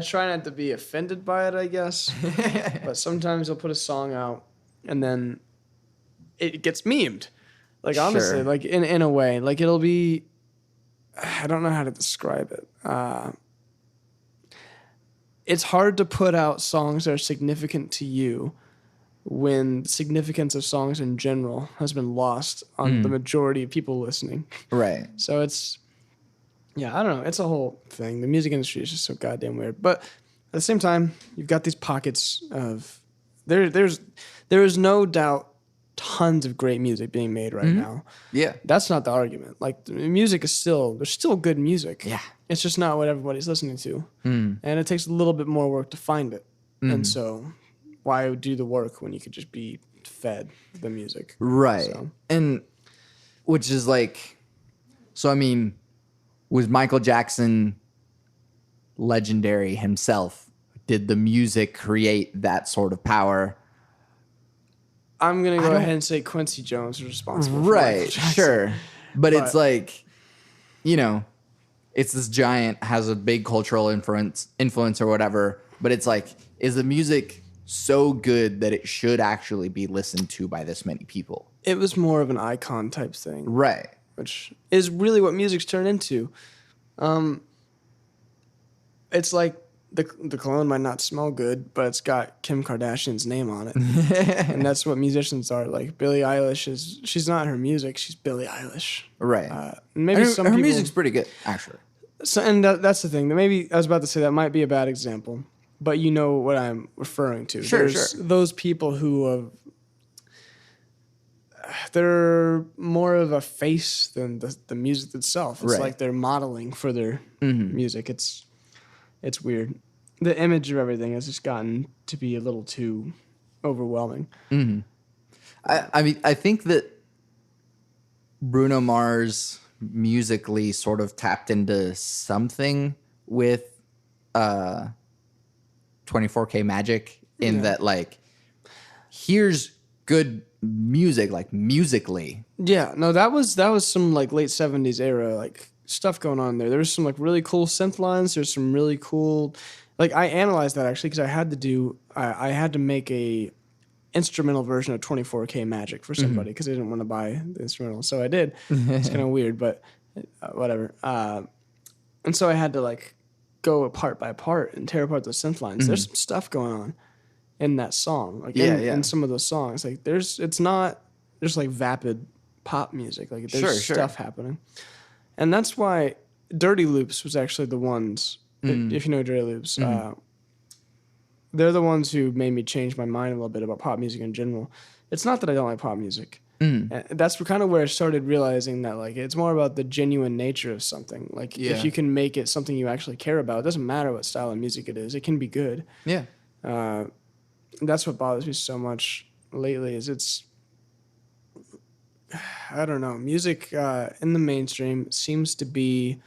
try not to be offended by it, I guess. But sometimes I'll put a song out and then it gets memed. Like, honestly, like in a way, like it'll be, I don't know how to describe it. It's hard to put out songs that are significant to you when the significance of songs in general has been lost on the majority of people listening. Right. So it's, I don't know. It's a whole thing. The music industry is just so goddamn weird. But at the same time, you've got these pockets of, there is no doubt tons of great music being made right now. Yeah. That's not the argument. Like, the music is there's still good music. Yeah. It's just not what everybody's listening to. And it takes a little bit more work to find it. And so why do the work when you could just be fed the music? Right. So. And which is like, so I mean, was Michael Jackson legendary himself? Did the music create that sort of power? I'm going to go ahead and say Quincy Jones is responsible for Michael Jackson. Sure. But it's like, it's this giant, has a big cultural influence or whatever. But it's like, is the music so good that it should actually be listened to by this many people? It was more of an icon type thing. Right. Which is really what music's turned into. It's like the cologne might not smell good, but it's got Kim Kardashian's name on it. And that's what musicians are. Like, Billie Eilish she's not her music, she's Billie Eilish. Right. Maybe her music's pretty good, actually. So, and that's the thing. Maybe I was about to say that might be a bad example, but you know what I'm referring to. Sure. Those people who they're more of a face than the music itself. It's Right. like they're modeling for their music. It's weird. The image of everything has just gotten to be a little too overwhelming. I mean, I think that Bruno Mars musically sort of tapped into something with 24K Magic in that, like, here's good music, like musically. Yeah, no, that was some like late 70s era like stuff going on there. There was some like really cool synth lines. There's some really cool, like I analyzed that actually because I had to make a instrumental version of 24K Magic for somebody because I didn't want to buy the instrumental, so I did. It's kind of weird, but whatever. And so I had to like go part by part and tear apart those synth lines. There's some stuff going on in that song, like in some of those songs. Like it's not just like vapid pop music. Like there's stuff happening, and that's why Dirty Loops was actually the ones. If you know Dirty Loops, they're the ones who made me change my mind a little bit about pop music in general. It's not that I don't like pop music. That's kind of where I started realizing that like it's more about the genuine nature of something. Like if you can make it something you actually care about, it doesn't matter what style of music it is. It can be good. Yeah. That's what bothers me so much lately is I don't know, music in the mainstream seems to be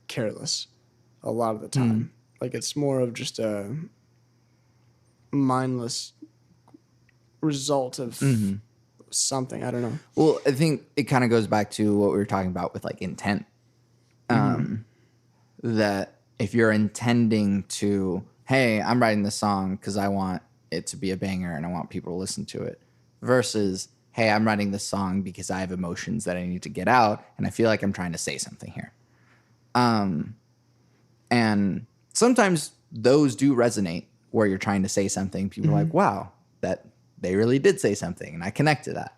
careless a lot of the time. Like it's more of just a mindless result of something. I don't know. Well, I think it kind of goes back to what we were talking about with like intent. That if you're intending to, hey, I'm writing this song because I want it to be a banger and I want people to listen to it, versus, hey, I'm writing this song because I have emotions that I need to get out and I feel like I'm trying to say something here. And sometimes those do resonate where you're trying to say something. People are like, wow, that they really did say something, and I connect to that.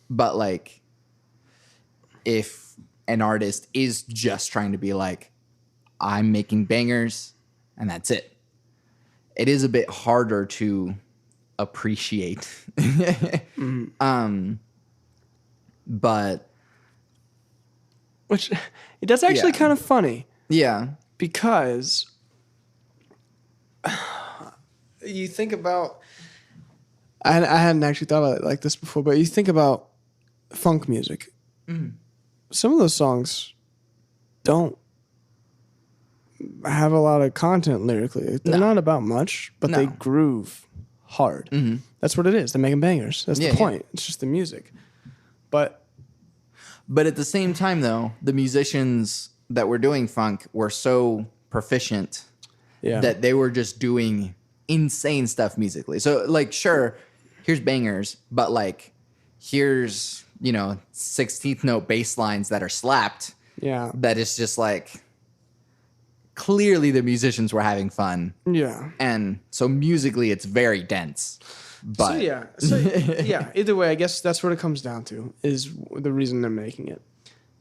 But like, if an artist is just trying to be like, I'm making bangers and that's it, it is a bit harder to appreciate. But which that's actually kind of funny. Yeah. Because you think about, I hadn't actually thought about it like this before, but you think about funk music. Some of those songs don't have a lot of content lyrically. They're not about much, but they groove hard. That's what it is. They're making bangers. That's the point. It's just the music. But at the same time, though, the musicians that were doing funk were so proficient that they were just doing insane stuff musically. So, like, sure, here's bangers, but, like, here's, 16th note bass lines that are slapped. Yeah. That is just, like, clearly the musicians were having fun. Yeah. And so musically, it's very dense. But Either way, I guess that's what it comes down to, is the reason they're making it.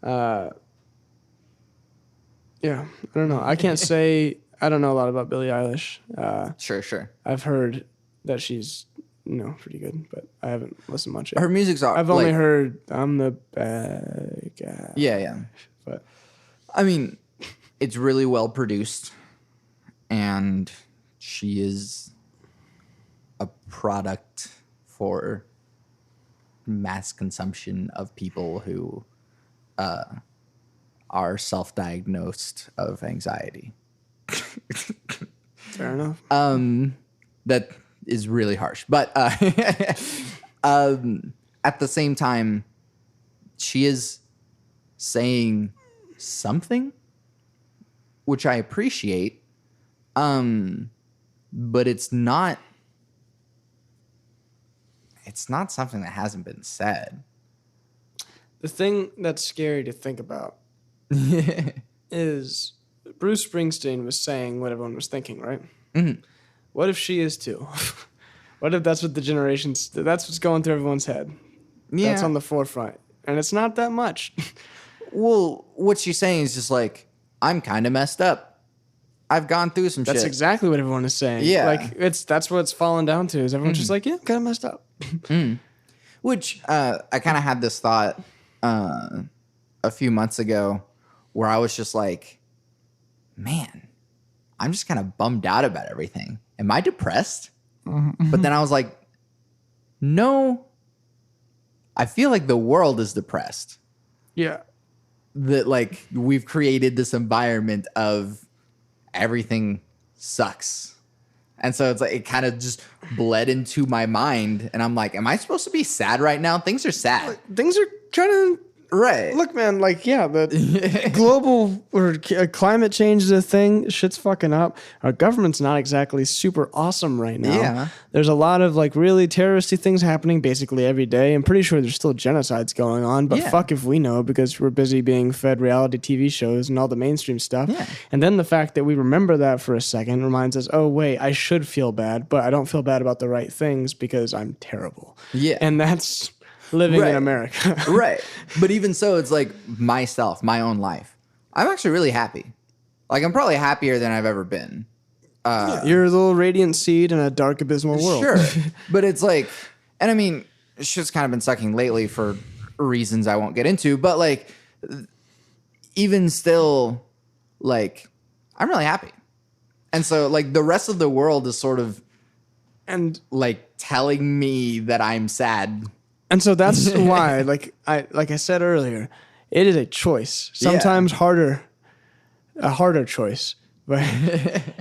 I don't know. I can't say I don't know a lot about Billie Eilish. Sure. I've heard that she's pretty good, but I haven't listened much yet. Her music's I've only heard I'm the bad guy. Yeah. But I mean, it's really well produced, and she is a product for mass consumption of people who are self-diagnosed of anxiety. Fair enough. That is really harsh, but at the same time, she is saying something, which I appreciate, but it's not something that hasn't been said. The thing that's scary to think about is Bruce Springsteen was saying what everyone was thinking, right? What if she is too? What if that's what that's what's going through everyone's head? Yeah. That's on the forefront. And it's not that much. Well, what she's saying is just like, I'm kind of messed up. I've gone through some shit. That's exactly what everyone is saying. Yeah. Like, that's what it's fallen down to, is everyone's just like, yeah, I'm kind of messed up. Which I kind of had this thought a few months ago where I was just like, man, I'm just kind of bummed out about everything. Am I depressed? Mm-hmm. But then I was like, no, I feel like the world is depressed. Yeah. That like we've created this environment of everything sucks. And so it's like it kind of just bled into my mind. And I'm like, am I supposed to be sad right now? Things are sad. Things are trying to Right. look, man, like, yeah, the global or climate change is a thing. Shit's fucking up. Our government's not exactly super awesome right now. Yeah. There's a lot of like really terroristy things happening basically every day. I'm pretty sure there's still genocides going on, but fuck if we know because we're busy being fed reality TV shows and all the mainstream stuff. Yeah. And then the fact that we remember that for a second reminds us, oh, wait, I should feel bad, but I don't feel bad about the right things because I'm terrible. Yeah. And that's living in America. Right. But even so, it's like myself, my own life. I'm actually really happy. Like, I'm probably happier than I've ever been. You're a little radiant seed in a dark, abysmal world. Sure. But it's like, and I mean, shit's kind of been sucking lately for reasons I won't get into. But like, even still, like, I'm really happy. And so, like, the rest of the world is sort of, and like, telling me that I'm sad. And so that's why, like I said earlier, it is a choice. Sometimes a harder choice, but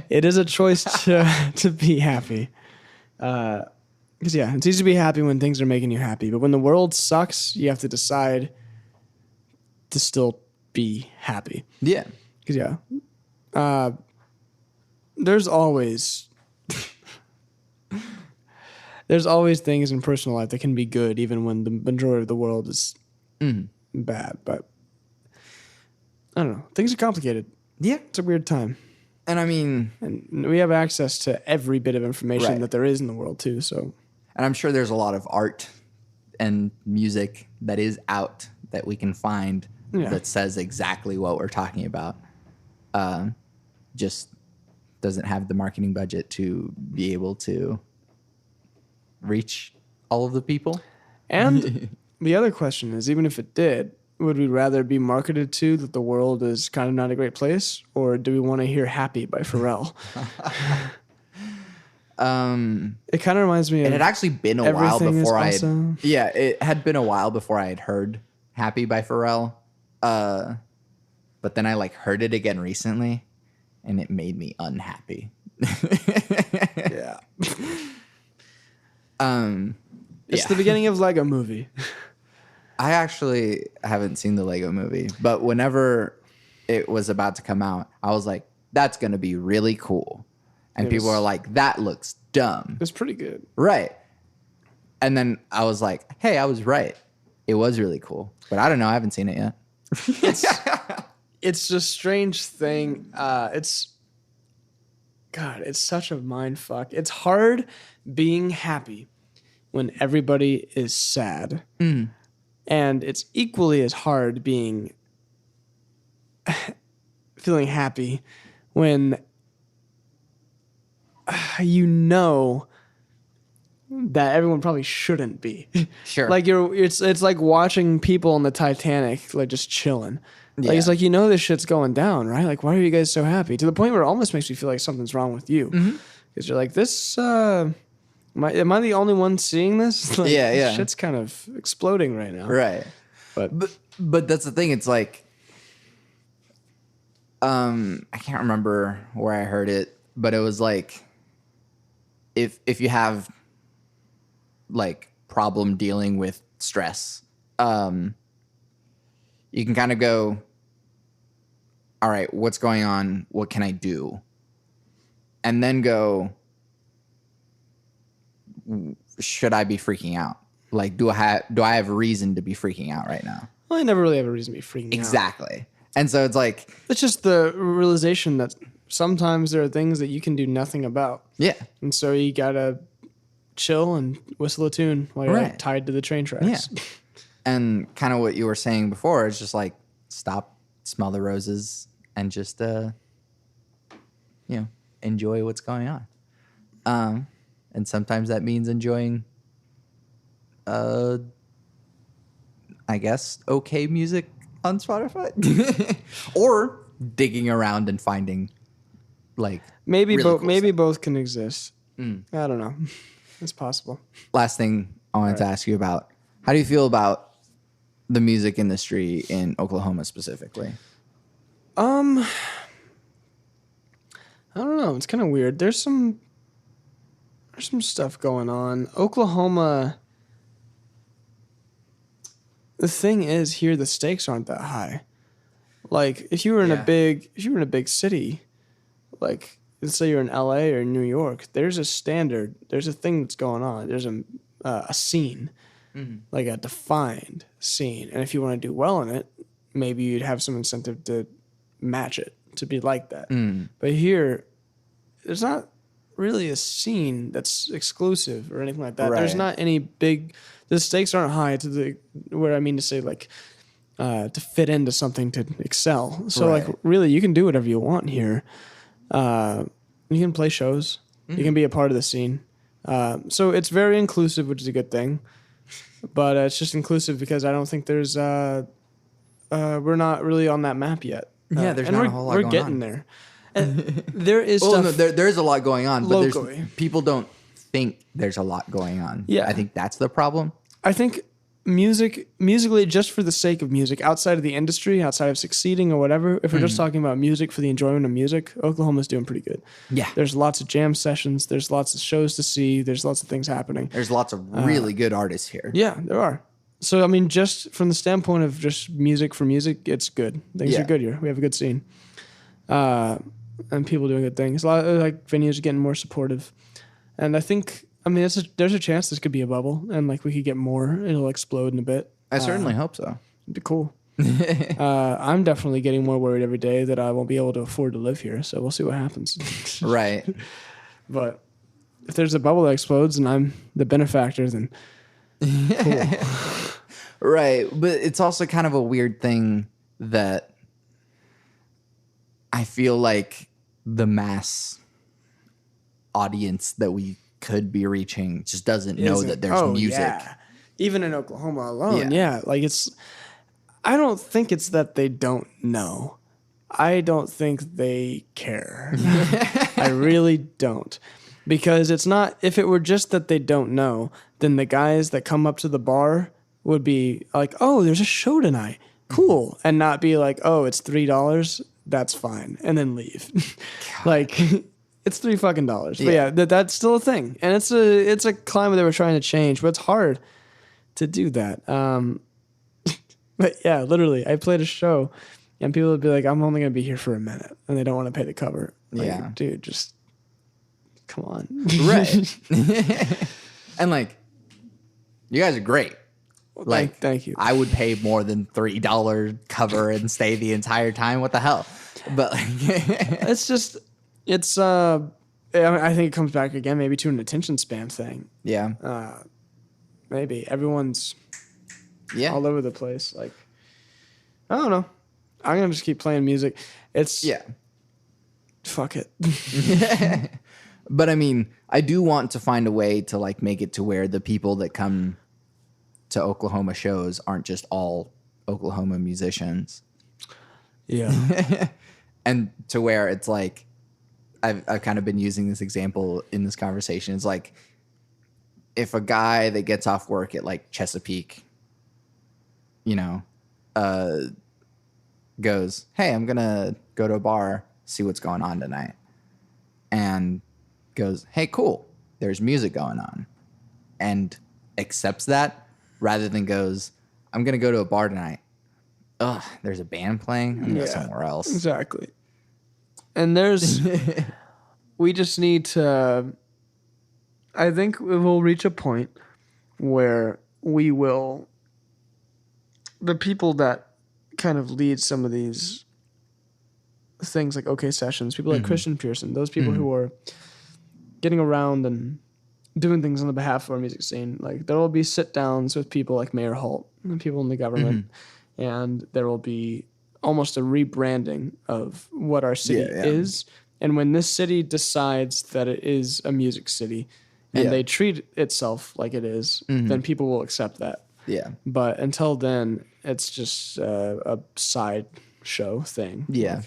it is a choice to be happy. Because it's easy to be happy when things are making you happy, but when the world sucks, you have to decide to still be happy. Yeah. Because there's always. There's always things in personal life that can be good, even when the majority of the world is bad. But I don't know. Things are complicated. Yeah. It's a weird time. And I mean... And we have access to every bit of information that there is in the world, too. So, and I'm sure there's a lot of art and music that is out that we can find that says exactly what we're talking about. Just doesn't have the marketing budget to be able to reach all of the people. And the other question is, even if it did, would we rather be marketed to that the world is kind of not a great place, or do we want to hear Happy by Pharrell? It kind of reminds me of... It had actually been a while before it had been a while before I had heard Happy by Pharrell. But then I like heard it again recently and it made me unhappy. Yeah. It's the beginning of Lego Movie. I actually haven't seen the Lego Movie, but whenever it was about to come out, I was like, that's going to be really cool. And people are like, that looks dumb. It's pretty good. Right. And then I was like, hey, I was right. It was really cool. But I don't know. I haven't seen it yet. It's a strange thing. It's such a mind fuck. It's hard being happy when everybody is sad. Mm. And it's equally as hard feeling happy when you know that everyone probably shouldn't be. Sure. Like it's like watching people on the Titanic like just chilling. Like, Yeah. it's like, you know, this shit's going down, right? Like, why are you guys so happy? To the point where it almost makes me feel like something's wrong with you. Because you're like, this, am I the only one seeing this? Like, yeah. Shit's kind of exploding right now. Right. But that's the thing. It's like, I can't remember where I heard it, but it was like, if you have like problem dealing with stress, you can kind of go, all right, what's going on? What can I do? And then go, should I be freaking out? Like, do I have reason to be freaking out right now? Well, I never really have a reason to be freaking out. Exactly. And so it's like, it's just the realization that sometimes there are things that you can do nothing about. yeah. And so you gotta chill and whistle a tune while you're like, tied to the train tracks. Yeah. And kind of what you were saying before is just like, stop, smell the roses, and just, enjoy what's going on. And sometimes that means enjoying I guess okay music on Spotify, or digging around and finding like Maybe really both. cool Maybe stuff. both can exist. I don't know. It's possible. Last thing I wanted to ask you about: how do you feel about the music industry in Oklahoma specifically? I don't know. It's kind of weird. There's some stuff going on. Oklahoma. The thing is, here the stakes aren't that high. Like if you were in a big city, like let's say you're in LA or New York, there's a standard. There's a thing that's going on. There's a scene, like a defined scene. And if you want to do well in it, maybe you'd have some incentive to match it to be like that. But here, there's not really a scene that's exclusive or anything like that. Right. There's not any big. The stakes aren't high to the where I mean to say like to fit into something to excel. So like really, you can do whatever you want here. You can play shows. You can be a part of the scene. So it's very inclusive, which is a good thing. But it's just inclusive because I don't think there's we're not really on that map yet. There's not a whole lot going on. We're getting there. And there is Well, stuff. no, there is a lot going on, but locally. people don't think there's a lot going on. Yeah. I think that's the problem. I think musically, just for the sake of music, outside of the industry, outside of succeeding or whatever, if we're just talking about music for the enjoyment of music, Oklahoma's doing pretty good. Yeah. There's lots of jam sessions. There's lots of shows to see. There's lots of things happening. There's lots of really good artists here. Yeah, there are. So, I mean, just from the standpoint of just music for music, it's good. Things are good here. We have a good scene. And people doing good things. A lot of like venues are getting more supportive. And I think, I mean, there's a chance this could be a bubble and like we could get more. It'll explode in a bit. I certainly hope so. It'd be cool. I'm definitely getting more worried every day that I won't be able to afford to live here. So we'll see what happens. Right. But if there's a bubble that explodes and I'm the benefactor, then cool. Right. But it's also kind of a weird thing that I feel like the mass audience that we could be reaching just doesn't know that there's music. Yeah. Even in Oklahoma alone, like I don't think it's that they don't know. I don't think they care. I really don't. Because it's not, if it were just that they don't know, then the guys that come up to the bar would be like, oh, there's a show tonight. Cool. And not be like, oh, it's $3. That's fine. And then leave. Like, it's $3 fucking dollars. But yeah, that's still a thing. And it's a climate that we're trying to change, but it's hard to do that. But yeah, literally, I played a show and people would be like, I'm only going to be here for a minute. And they don't want to pay the cover. Like, dude, just come on. Right. And like, you guys are great. Well, Like, thank you. I would pay more than $3 cover and stay the entire time. What the hell? But like, It's just, it's, I think it comes back again, maybe to an attention span thing. yeah, Maybe everyone's yeah, all over the place. Like, I don't know. I'm going to just keep playing music. It's, yeah. fuck it. But I mean, I do want to find a way to like make it to where the people that come to Oklahoma shows aren't just all Oklahoma musicians. Yeah. And to where it's like, I've kind of been using this example in this conversation. It's like, if a guy that gets off work at like Chesapeake, you know, goes, hey, I'm going to go to a bar, see what's going on tonight. And goes, hey, cool, there's music going on. And accepts that rather than goes, I'm going to go to a bar tonight. Ugh, there's a band playing. I'm going to go somewhere else. Exactly. And we just need to, I think we will reach a point where the people that kind of lead some of these things like OK Sessions, people like Christian Pearson, those people who are getting around and doing things on the behalf of our music scene, like there will be sit downs with people like Mayor Holt and people in the government, and there will be almost a rebranding of what our city is. And when this city decides that it is a music city, and they treat itself like it is, then people will accept that. Yeah. But until then, it's just a side show thing. Yeah.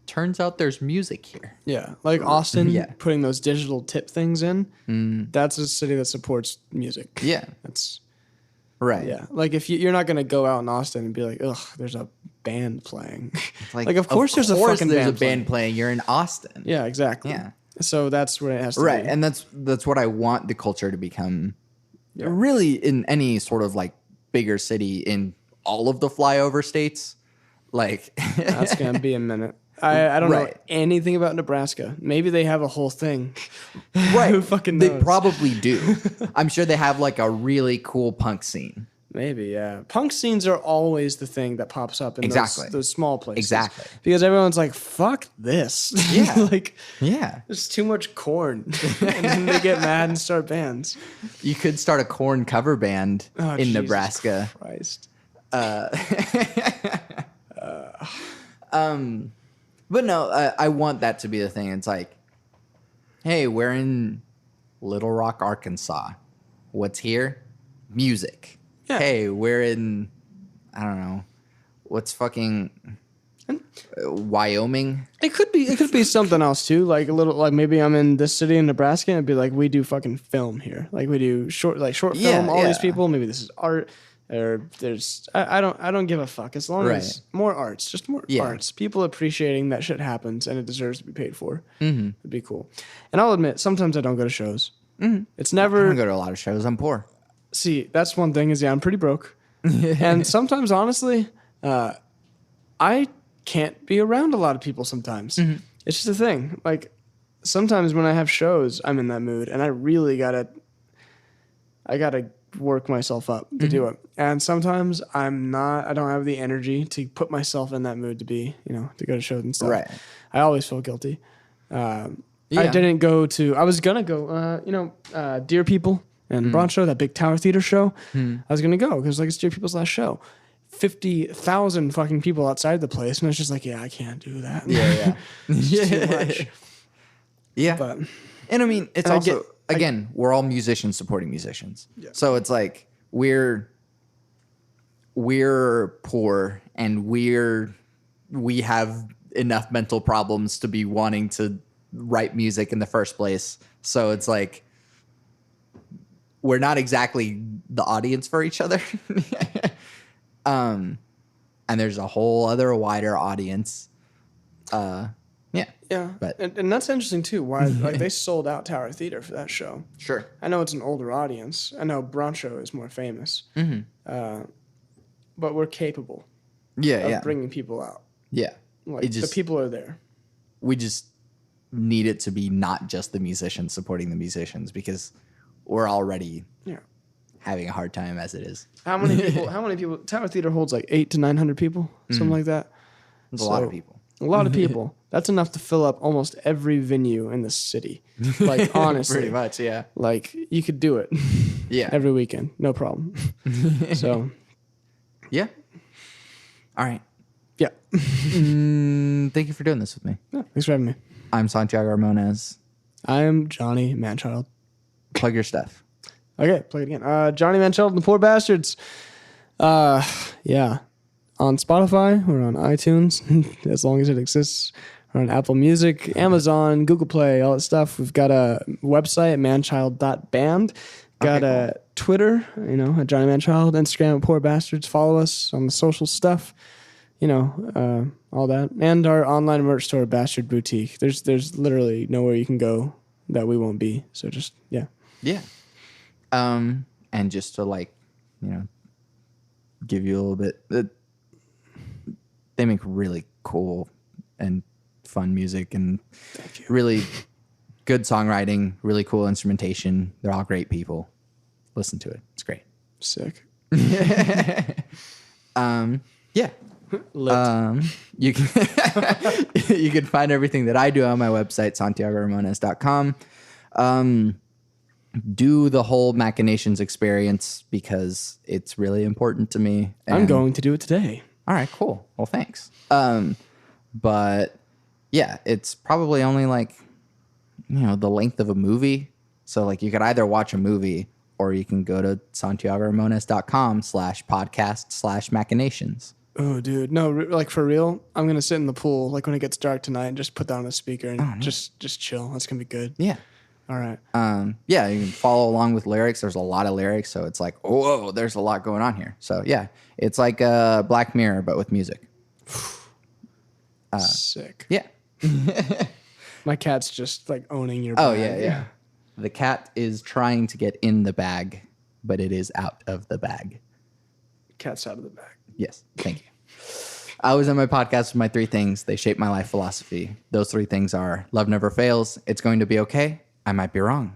Turns out there's music here. Yeah. Like Austin putting those digital tip things in, that's a city that supports music. Yeah. That's right. Yeah. Like if you're not going to go out in Austin and be like, ugh, there's a band playing. Like of course there's a fucking band playing. You're in Austin. Yeah, exactly. Yeah. So that's what it has to be. Right. And that's what I want the culture to become. Yeah. Really, in any sort of like bigger city in all of the flyover states. Like that's going to be a minute. I don't know anything about Nebraska. Maybe they have a whole thing. Right. Who fucking knows? They probably do. I'm sure they have like a really cool punk scene. Maybe, yeah. Punk scenes are always the thing that pops up in those small places. Exactly. Because everyone's like, fuck this. Yeah. Like, there's too much corn. And then they get mad and start bands. You could start a corn cover band in Jesus Nebraska. Christ. But no, I want that to be the thing. It's like, hey, we're in Little Rock, Arkansas. What's here? Music. Yeah. Hey, we're in, I don't know, what's fucking Wyoming? It could be something else too. Like a little, like maybe I'm in this city in Nebraska and it'd be like, we do fucking film here. Like we do short film, all these people. Maybe this is art. Or there's, I don't give a fuck as long as more arts, just more arts. People appreciating that shit happens and it deserves to be paid for. It'd be cool. And I'll admit, sometimes I don't go to shows. It's never. I don't go to a lot of shows. I'm poor. See, that's one thing is I'm pretty broke. And sometimes, honestly, I can't be around a lot of people sometimes. It's just a thing. Like sometimes when I have shows, I'm in that mood and I really gotta work myself up to do it. And sometimes I don't have the energy to put myself in that mood to be, to go to shows and stuff. Right. I always feel guilty. I didn't go to, I was going to go, Dear People and Bronx Show, that big Tower Theater show. I was going to go because it's Dear People's last show. 50,000 fucking people outside the place. And I was just like, yeah, I can't do that. Yeah. It's too much. Yeah. But, and I mean, it's also... Again, we're all musicians supporting musicians. Yeah. So it's like we're poor and we have enough mental problems to be wanting to write music in the first place. So it's like we're not exactly the audience for each other. And there's a whole other wider audience. Yeah, but and that's interesting too. Why they sold out Tower Theater for that show? Sure, I know it's an older audience. I know Bronx Show is more famous. But we're capable. Of bringing people out. Yeah, like the people are there. We just need it to be not just the musicians supporting the musicians because we're already having a hard time as it is. How many people? Tower Theater holds like 800 to 900 people, something like that. It's a lot of people. A lot of people. That's enough to fill up almost every venue in the city. Like, honestly. Pretty much, yeah. Like, you could do it. Yeah. Every weekend. No problem. So. Yeah. All right. Yeah. Thank you for doing this with me. Yeah, thanks for having me. I'm Santiago Ramones. I am Johnny Manchild. Plug your stuff. Okay, play it again. Johnny Manchild and the Poor Bastards. Yeah. On Spotify, we're on iTunes, as long as it exists. We're on Apple Music, Amazon, Google Play, all that stuff. We've got a website at manchild.band. Got a Twitter, at Johnny Manchild, Instagram at Poor Bastards. Follow us on the social stuff, all that. And our online merch store, Bastard Boutique. There's literally nowhere you can go that we won't be. So just, yeah. Yeah. And just to give you a little bit... They make really cool and fun music and really good songwriting, really cool instrumentation. They're all great people. Listen to it. It's great. Sick. Yeah. You can you can find everything that I do on my website, santiagoramones.com. Do the whole Machinations experience because it's really important to me. I'm going to do it today. All right, cool. Well, thanks. But yeah, it's probably only the length of a movie. So like you could either watch a movie or you can go to santiagoramones.com/podcast/machinations. Oh, dude, no, like for real. I'm gonna sit in the pool like when it gets dark tonight and just put that on a speaker and just chill. That's gonna be good. Yeah. All right. Yeah, you can follow along with lyrics. There's a lot of lyrics, so it's like, whoa, there's a lot going on here. So yeah, it's like a Black Mirror but with music. Sick. Yeah. My cat's just like owning your. Oh bag. yeah. The cat is trying to get in the bag, but it is out of the bag. Cat's out of the bag. Yes, thank you. I was on my podcast with my 3 things. They shape my life philosophy. Those 3 things are: love never fails, it's going to be okay, I might be wrong.